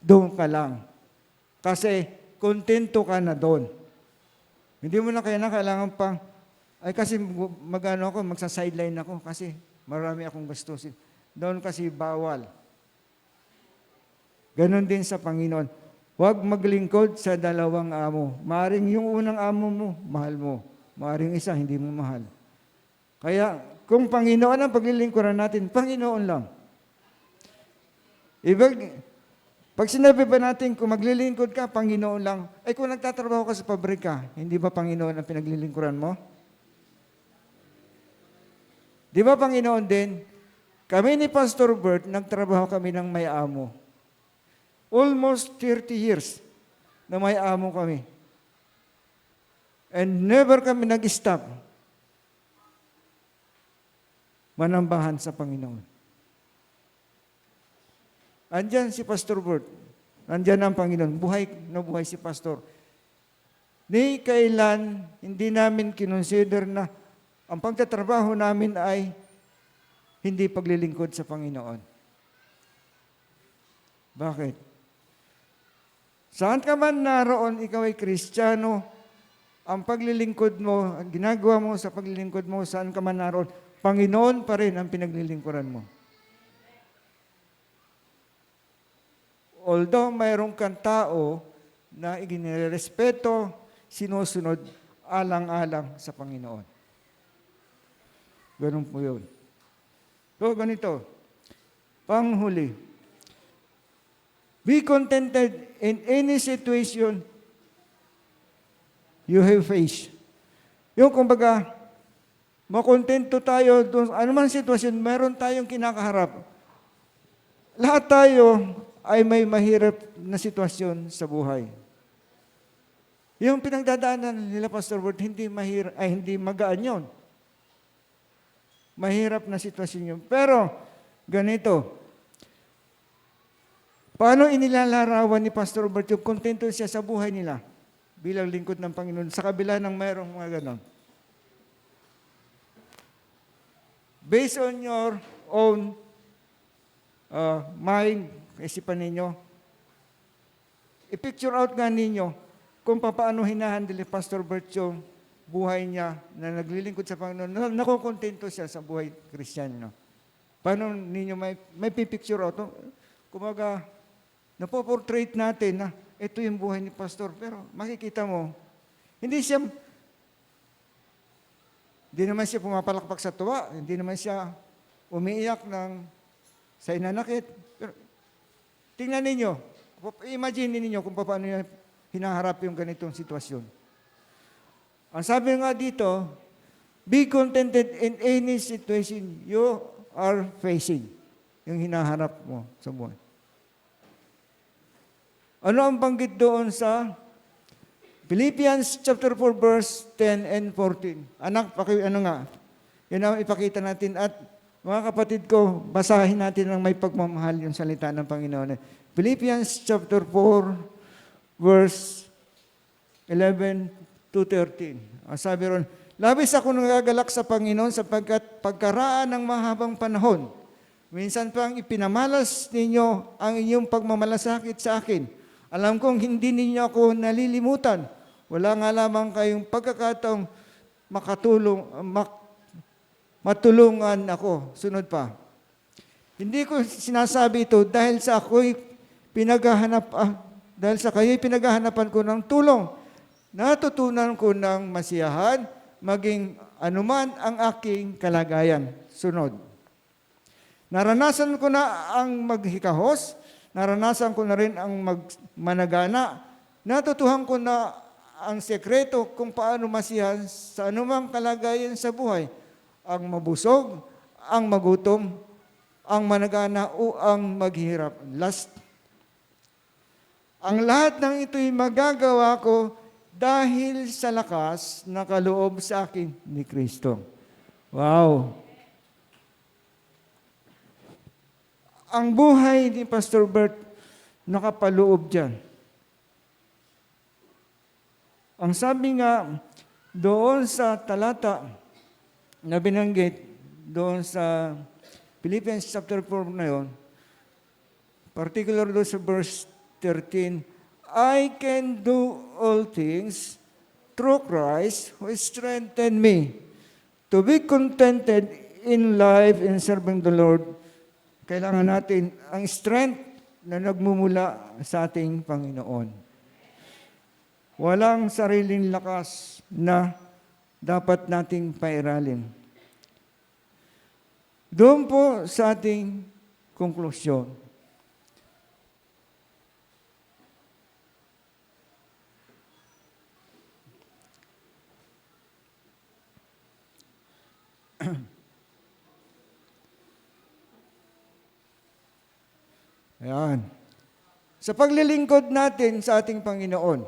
Doon ka lang. Kasi, kontento ka na doon. Hindi mo na kailangan pang, ay kasi magsa-sideline ako kasi marami akong gastusin. Doon kasi bawal. Ganon din sa Panginoon. Huwag maglingkod sa dalawang amo. Maaring yung unang amo mo, mahal mo. Maaring isa, hindi mo mahal. Kaya, kung Panginoon ang paglilingkuran natin, Panginoon lang. Pag sinabi ba natin, kung maglilingkod ka, Panginoon lang, ay kung nagtatrabaho ka sa pabrika, hindi ba Panginoon ang pinaglilingkuran mo? Di ba Panginoon din? Kami ni Pastor Bert, nagtrabaho kami ng may amo. Almost 30 years na may amo kami. And never kami nag-stop manambahan sa Panginoon. Andyan si Pastor Bert. Andyan ang Panginoon. Buhay na buhay si Pastor. Ni kailan hindi namin kinonsider na ang pagtatrabaho namin ay hindi paglilingkod sa Panginoon. Bakit? Saan ka man naroon, ikaw ay Kristiyano, ang paglilingkod mo, ang ginagawa mo sa paglilingkod mo, saan ka man naroon, Panginoon pa rin ang pinaglilingkuran mo. Although mayroong kang tao na iginirespeto, sinusunod alang-alang sa Panginoon. Ganun po yun. So, ganito. Panghuli. Be contented in any situation you have faced. Yung kumbaga, makontento tayo doon, anuman sitwasyon, meron tayong kinakaharap. Lahat tayo ay may mahirap na sitwasyon sa buhay. Yung pinagdadaanan nila, Pastor Bert, hindi magaan yun. Mahirap na sitwasyon yun. Pero, ganito, paano inilalarawan ni Pastor Bert yung kontento siya sa buhay nila bilang lingkod ng Panginoon sa kabila ng mayroong mga ganon? Based on your own mind, isipan ninyo, i-picture out nga ninyo kung paano hinahandle ni Pastor Bert yung buhay niya na naglilingkod sa Panginoon, nakukontento siya sa buhay Kristiyano. Paano ninyo may pipicture out? Kumaga, napoportrait natin na ito yung buhay ni Pastor, pero makikita mo, hindi naman siya pumapalakpak sa tuwa, hindi naman siya umiiyak sa inanakit. Pero, tingnan ninyo, imagine ninyo kung paano niya hinaharap yung ganitong sitwasyon. Ang sabi nga dito, be contented in any situation you are facing, yung hinaharap mo sa buhay. Ano ang banggit doon sa Philippians chapter 4 verse 10 and 14? Anak, yun ang ipakita natin. At mga kapatid ko, basahin natin ng may pagmamahal yung salita ng Panginoon. Philippians chapter 4 verse 11 to 13. Ang sabi ron, labis ako nagagalak sa Panginoon sapagkat pagkaraan ng mahabang panahon, minsan pang ipinamalas ninyo ang inyong pagmamalasakit sa akin. Alam kong hindi ninyo ako nalilimutan. Wala nga lamang kayong pagkakataong matulungan ako. Sunod pa. Hindi ko sinasabi ito dahil sa kayo'y pinaghahanapan ko ng tulong. Natutunan ko ng masiyahan, maging anuman ang aking kalagayan. Sunod. Naranasan ko na ang maghikahos, naranasan ko na rin ang managana, natutuhan ko na ang sekreto kung paano masiyahan sa anumang kalagayan sa buhay, ang mabusog, ang magutom, ang managana o ang maghirap. Last. Ang lahat ng ito'y magagawa ko dahil sa lakas na kaloob sa akin ni Kristo. Wow! Ang buhay ni Pastor Bert nakapaloob dyan. Ang sabi nga doon sa talata na binanggit, doon sa Philippians chapter 4 na yun, particular doon sa verse 13, I can do all things through Christ who strengthened me. To be contented in life and serving the Lord, kailangan natin ang strength na nagmumula sa ating Panginoon. Walang sariling lakas na dapat nating pairalin. Doon po sa ating konklusyon. Ayan. Sa paglilingkod natin sa ating Panginoon,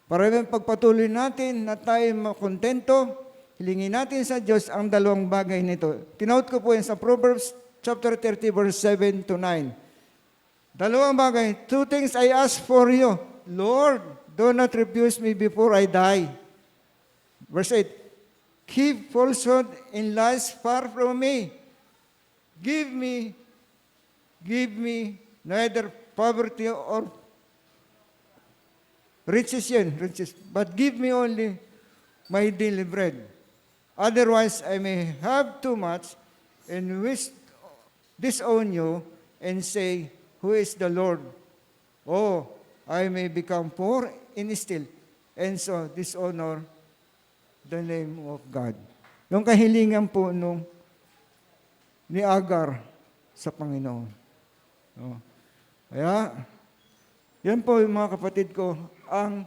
para pagpatuloy natin na tayo makontento, hilingin natin sa Diyos ang dalawang bagay nito. Tinote ko po yan sa Proverbs chapter 30 verse 7 to 9. Dalawang bagay. Two things I ask for you. Lord, do not refuse me before I die. Verse 8. Keep falsehood and lies far from me. Give me neither poverty or riches, but give me only my daily bread. Otherwise, I may have too much and wish disown you and say, who is the Lord? Oh, I may become poor and still, and so dishonor the name of God. Yung kahilingan po nung ni Agar sa Panginoon. Oh. Kaya, yan po yung mga kapatid ko, ang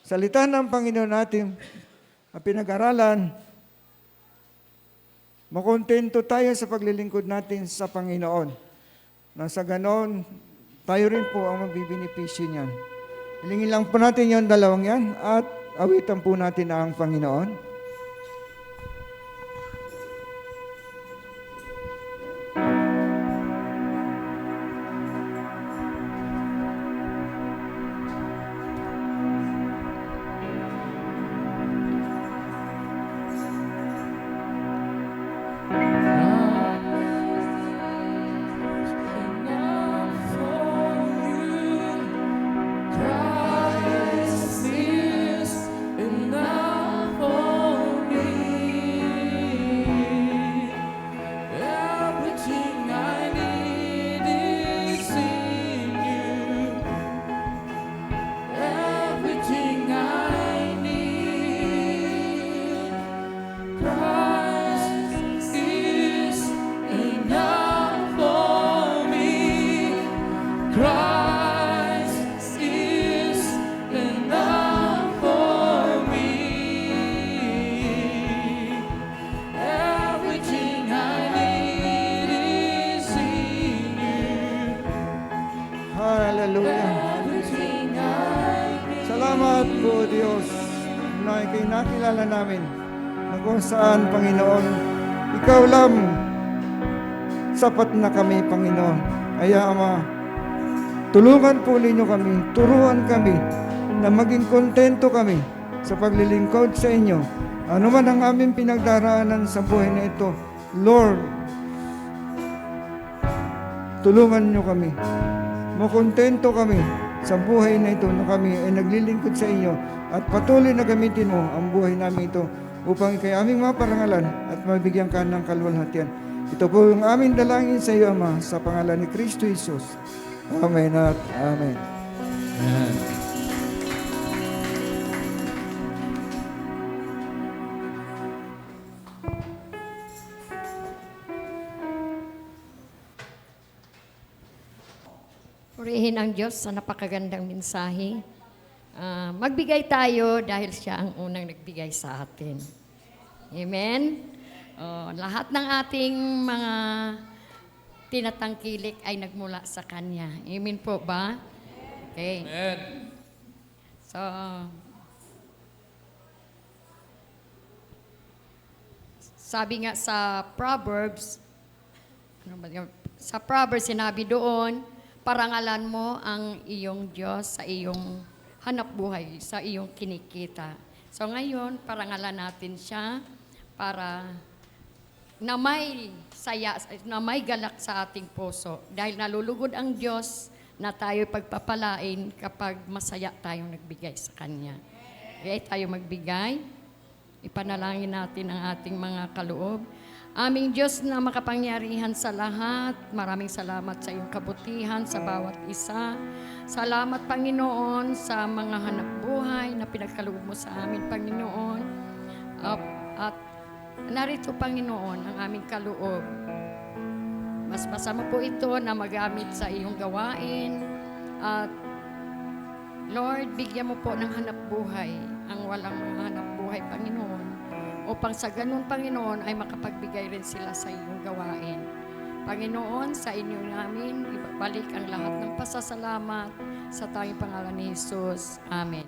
salita ng Panginoon natin, ang pinag-aralan, makontento tayo sa paglilingkod natin sa Panginoon. Nang sa ganon, tayo rin po ang magbibinipisyo niyan. Hilingin lang po natin yung dalawang yan at awitan po natin ang Panginoon. Salamat po, Diyos, na ikay nakilala namin na kung saan, Panginoon, Ikaw lang sapat na kami, Panginoon. Kaya, Ama, tulungan po ninyo kami, turuan kami na maging kontento kami sa paglilingkod sa inyo. Ano man ang aming pinagdaraanan sa buhay na ito, Lord, tulungan nyo kami. Makontento kami sa buhay na ito na kami ay naglilingkod sa inyo at patuloy na gamitin mo ang buhay namin ito upang ikay aming maparangalan at mabigyan ka ng kaluwalhatian. Ito po yung aming dalangin sa iyo, Ama, sa pangalan ni Kristo Jesus. Amen at Amen. Amen. Purihin ang Diyos sa napakagandang mensahe. Magbigay tayo dahil siya ang unang nagbigay sa atin. Amen? Lahat ng ating mga tinatangkilik ay nagmula sa Kanya. Amen po ba? Okay. Amen. sabi nga sa Proverbs, ano ba yun? Sa Proverbs sinabi doon, parangalan mo ang iyong Diyos sa iyong hanap buhay, sa iyong kinikita. So ngayon, parangalan natin siya para na may saya, na may galak sa ating puso. Dahil nalulugod ang Diyos na tayo pagpapalain kapag masaya tayong nagbigay sa Kanya. Kaya tayo magbigay, ipanalangin natin ang ating mga kaloob. Aming Diyos na makapangyarihan sa lahat, maraming salamat sa iyong kabutihan sa bawat isa. Salamat, Panginoon, sa mga hanap buhay na pinagkaloob mo sa amin, Panginoon. At narito, Panginoon, ang aming kaloob. Mas masama po ito na magamit sa iyong gawain. At Lord, bigyan mo po ng hanap buhay ang walang mga hanap buhay, Panginoon. Upang sa ganun, Panginoon, ay makapagbigay rin sila sa iyong gawain. Panginoon, sa inyo namin, ibalik ang lahat ng pasasalamat sa tanging pangalan ni Jesus. Amen.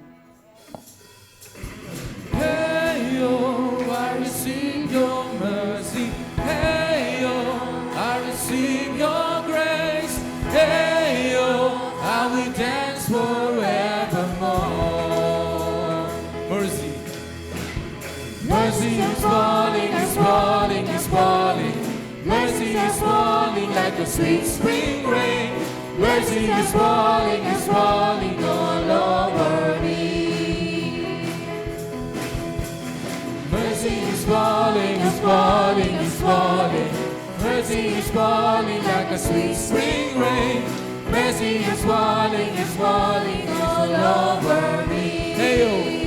Hey, oh, I receive your mercy. Hey, oh, I receive your grace. Hey, oh, I will dance forevermore. Mercy. Mercy is falling, is falling, is falling. Mercy is falling like a sweet spring rain. Mercy is falling all over me. Mercy is falling, is falling, is falling. Mercy is falling like a sweet spring rain. Mercy is falling all over me. Hey, oh.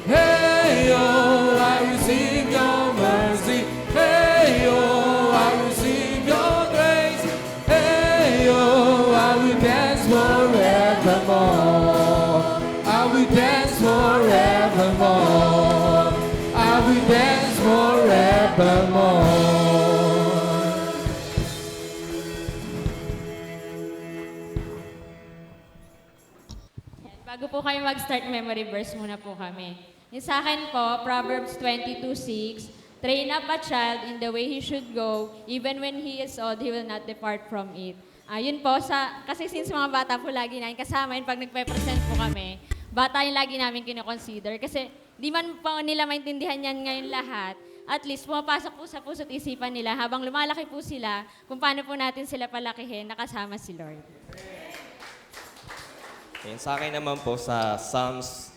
Hey, oh, I receive your mercy. Hey, oh, I receive your grace. Hey, oh, I will dance forevermore. I will dance forevermore. I will dance forevermore. Bago po kayo mag-start memory verse muna po kami. Yung sa akin po, Proverbs 22:6, train up a child in the way he should go, even when he is old, he will not depart from it. Yun po, kasi since mga bata po lagi namin kasama yun, pag nagpe-present po kami, bata yung lagi namin kinoconsider. Kasi di man po nila maintindihan yan ngayon lahat. At least pumapasok po sa puso't isipan nila habang lumalaki po sila, kung paano po natin sila palakihin, nakasama si Lord. Yan, sa akin naman po sa Psalms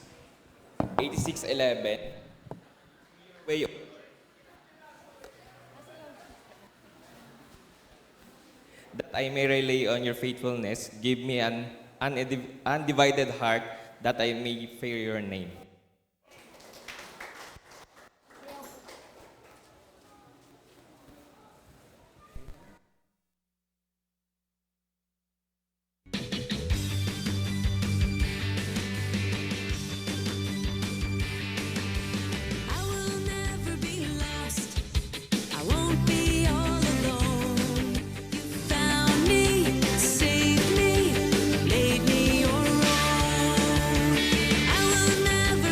86:11, that I may rely on your faithfulness, give me an undivided heart, that I may fear your name. Never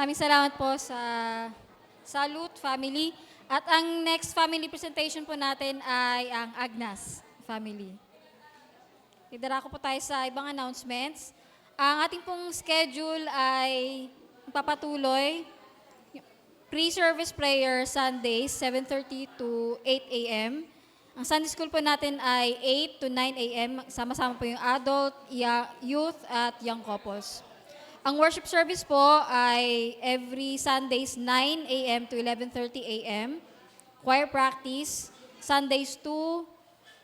Maraming salamat po sa Salute Family. At ang next family presentation po natin ay ang Agnas Family. Idara ko po tayo sa ibang announcements. Ang ating pong schedule ay papatuloy. Pre-service prayer Sundays, 7:30 to 8 a.m. Ang Sunday school po natin ay 8 to 9 a.m. Sama-sama po yung adult, youth, at young couples. Ang worship service po ay every Sundays 9 a.m. to 11:30 a.m. Choir practice, Sundays 2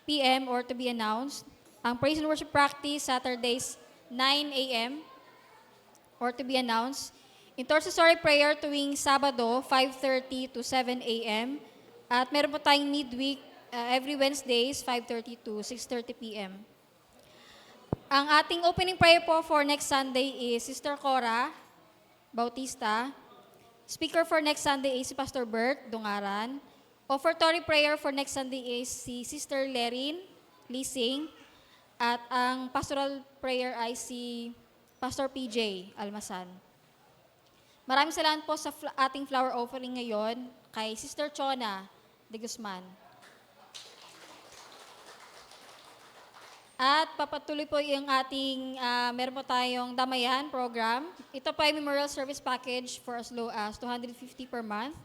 p.m. or to be announced. Ang praise and worship practice, Saturdays 9 a.m. or to be announced. Intercessory prayer tuwing Sabado, 5:30 to 7 a.m. At meron po tayong midweek every Wednesdays, 5:30 to 6:30 p.m. Ang ating opening prayer po for next Sunday is Sister Cora Bautista. Speaker for next Sunday is si Pastor Bert Dungaran. Offertory prayer for next Sunday is si Sister Lerin Lising. At ang pastoral prayer ay si Pastor PJ Almasan. Maraming salamat po sa ating flower offering ngayon kay Sister Chona de Guzman. At papatuloy po yung ating, meron po tayong damayan program. Ito po ay memorial service package for as low as 250 per month.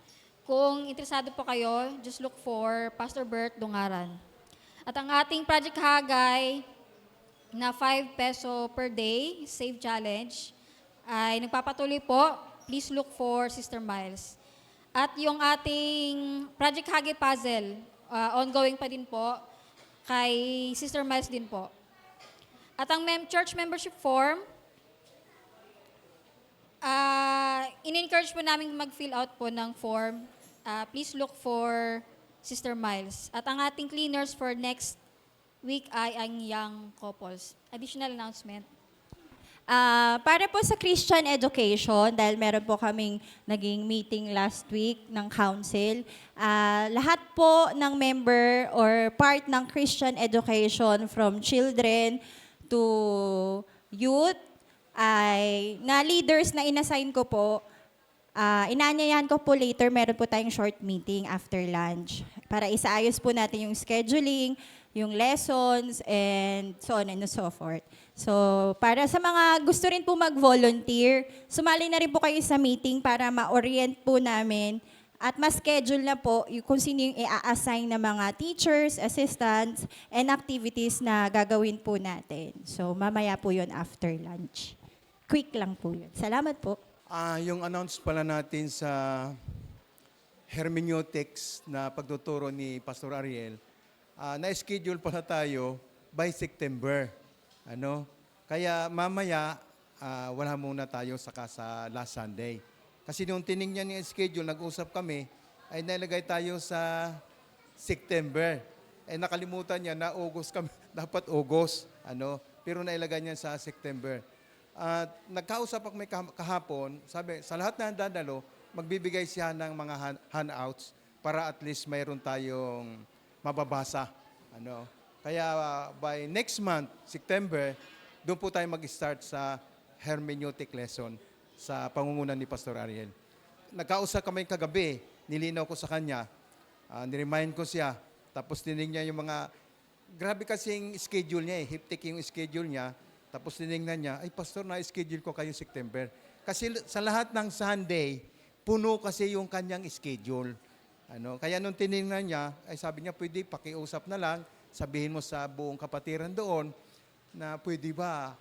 Kung interesado po kayo, just look for Pastor Bert Dungaran. At ang ating Project Hagay na 5 peso per day, Save Challenge, ay nagpapatuloy po. Please look for Sister Miles. At yung ating Project Hagay Puzzle, ongoing pa din po, kay Sister Miles din po. At ang church membership form, in-encourage po namin mag-fill out po ng form. Please look for Sister Miles. At ang ating cleaners for next week ay ang young couples. Additional announcement. Para po sa Christian education, dahil meron po kaming naging meeting last week ng council, lahat po ng member or part ng Christian education from children to youth, ay na leaders na inassign ko po, inaanyayahan ko po later, meron po tayong short meeting after lunch para isaayos po natin yung scheduling, yung lessons, and so on and so forth. So, para sa mga gusto rin po mag-volunteer, sumali na rin po kayo sa meeting para ma-orient po namin at ma-schedule na po kung sino yung i-assign na mga teachers, assistants, and activities na gagawin po natin. So, mamaya po yun after lunch. Quick lang po yun. Salamat po. Yung announce pala natin sa hermeneutics na pagtuturo ni Pastor Ariel, na-schedule pala tayo by September. Kaya mamaya, wala muna tayo saka sa last Sunday. Kasi nung tinignan yung schedule, nag-usap kami, ay nalagay tayo sa September. Nakalimutan niya na August kami, dapat August. Pero nailagay niya sa September. Nagkausap ako may kahapon, sabi, sa lahat na dadalo, magbibigay siya ng mga handouts para at least mayroon tayong mababasa. Kaya by next month, September, doon po tayo mag-start sa hermeneutic lesson sa pangungunan ni Pastor Ariel. Nagkausap kami kagabi, nilinaw ko sa kanya, niremind ko siya, tapos tinignan niya yung mga, grabe kasing schedule niya hiptik yung schedule niya, tapos tinignan niya, ay Pastor, na-schedule ko kayo September. Kasi sa lahat ng Sunday, puno kasi yung kanyang schedule. Kaya nung tinignan niya, ay sabi niya, pwede pakiusap na lang, sabihin mo sa buong kapatiran doon na pwede ba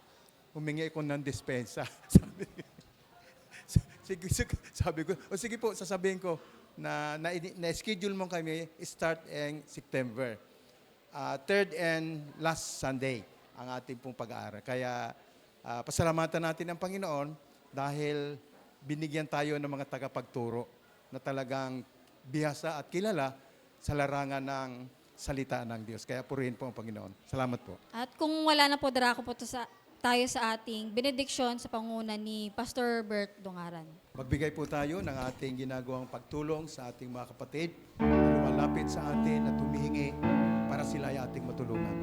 humingi ko ng dispensa. Sabi ko, sige po, sasabihin ko na-schedule mo kami start in September. Third and last Sunday ang ating pong pag-aaral. Kaya pasalamatan natin ang Panginoon dahil binigyan tayo ng mga tagapagturo na talagang bihasa at kilala sa larangan ng salita ng Diyos. Kaya purihin po ang Panginoon. Salamat po. At kung wala na po, dara ko po tayo sa ating benediction sa panguna ni Pastor Bert Dungaran. Magbigay po tayo ng ating ginagawang pagtulong sa ating mga kapatid na lumalapit sa atin at humihingi para sila ay ating matulungan.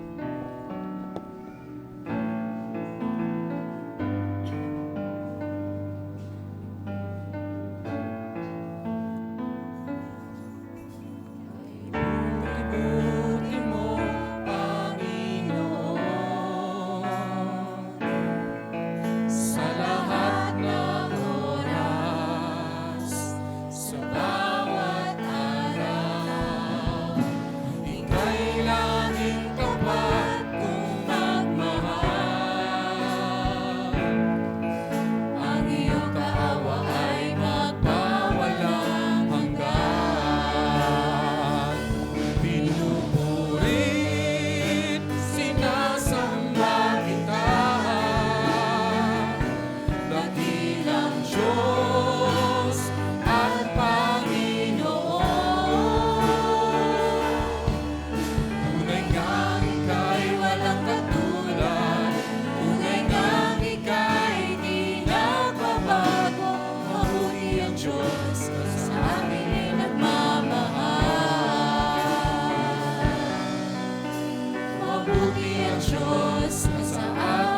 Diyos na sa amin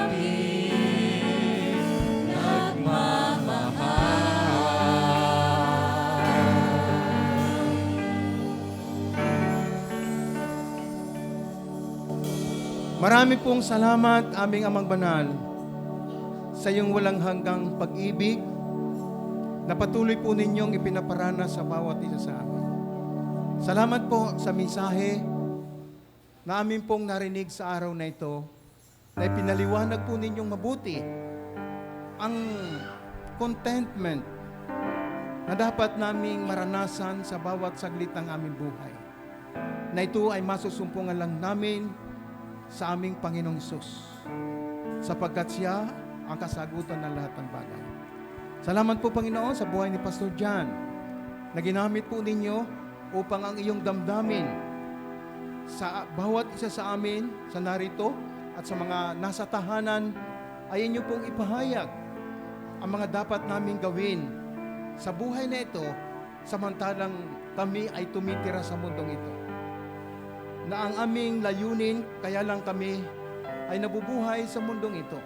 Marami pong salamat, aming Amang Banal, sa iyong walang hanggang pag-ibig na patuloy po ninyong ipinaparana sa bawat isa sa amin. Salamat po sa mensahe na amin pong narinig sa araw na ito, na ipinaliwanag po ninyong mabuti ang contentment na dapat naming maranasan sa bawat saglit ng aming buhay. Na ito ay masusumpungan lang namin sa aming Panginoong Sus, sapagkat siya ang kasagutan ng lahat ng bagay. Salamat po, Panginoon, sa buhay ni Pastor John, na ginamit po ninyo upang ang iyong damdamin sa bawat isa sa amin, sa narito at sa mga nasa tahanan, ay inyo pong ipahayag ang mga dapat naming gawin sa buhay na ito, samantalang kami ay tumitira sa mundong ito. Na ang aming layunin, kaya lang kami ay nabubuhay sa mundong ito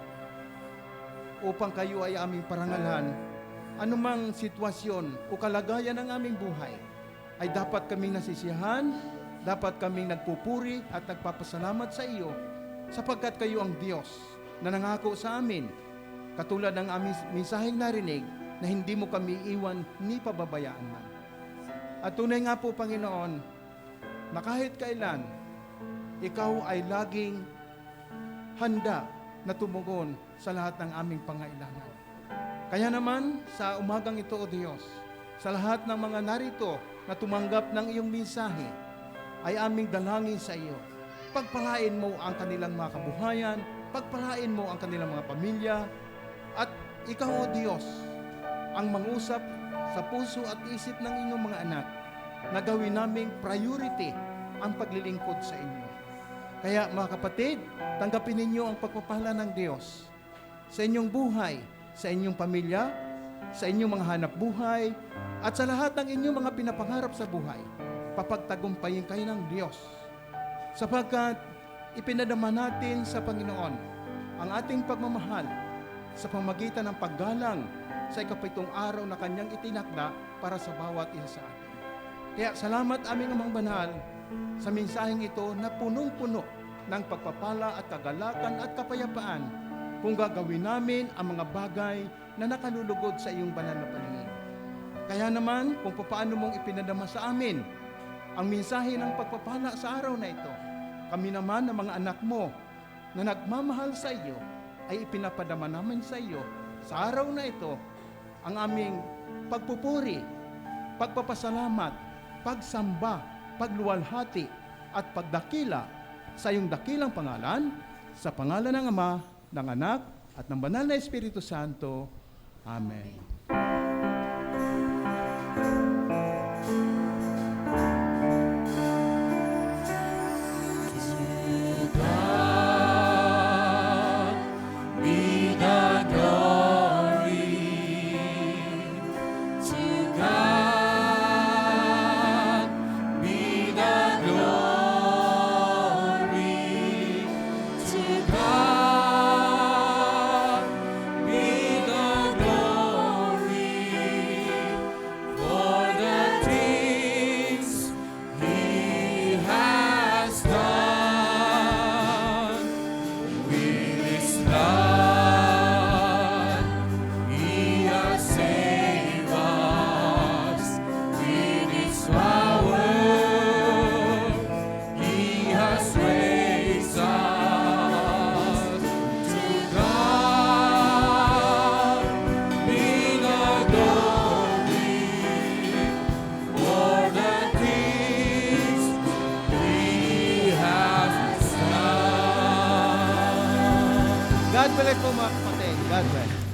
upang kayo ay aming parangalan. Anumang sitwasyon o kalagayan ng aming buhay ay dapat kaming nasisiyahan, dapat kaming nagpupuri at nagpapasalamat sa iyo sapagkat kayo ang Diyos na nangako sa amin, katulad ng aming mensaheng narinig, na hindi mo kami iwan ni pababayaan man. At tunay nga po, Panginoon, na kahit kailan, ikaw ay laging handa na tumugon sa lahat ng aming pangailangan. Kaya naman, sa umagang ito, O Diyos, sa lahat ng mga narito na tumanggap ng iyong mensahe, ay aming dalangin sa iyo. Pagpalain mo ang kanilang mga kabuhayan, pagpalain mo ang kanilang mga pamilya, at ikaw, O Diyos, ang mangusap sa puso at isip ng inyong mga anak, na gawin naming priority ang paglilingkod sa inyo. Kaya mga kapatid, tanggapin ninyo ang pagpapala ng Diyos sa inyong buhay, sa inyong pamilya, sa inyong mga hanap buhay, at sa lahat ng inyong mga pinapangarap sa buhay. Papagtagumpayin kayo ng Diyos. Sapagkat ipinadama natin sa Panginoon ang ating pagmamahal sa pamagitan ng paggalang sa ikapitong araw na kanyang itinakda para sa bawat isa sa atin. Kaya salamat, aming Amang Banal, sa mensaheng ito na punong-puno ng pagpapala at kagalakan at kapayapaan kung gagawin namin ang mga bagay na nakalulugod sa iyong banal na paningin. Kaya naman, kung paano mong ipinadama sa amin ang mensahe ng pagpapala sa araw na ito, kami naman na mga anak mo na nagmamahal sa iyo, ay ipinapadama namin sa iyo sa araw na ito ang aming pagpupuri, pagpapasalamat, pagsamba, pagluwalhati at pagdakila sa iyong dakilang pangalan, sa pangalan ng Ama, ng Anak at ng Banal na Espiritu Santo. Amen. God bless po mga kapatid. God bless.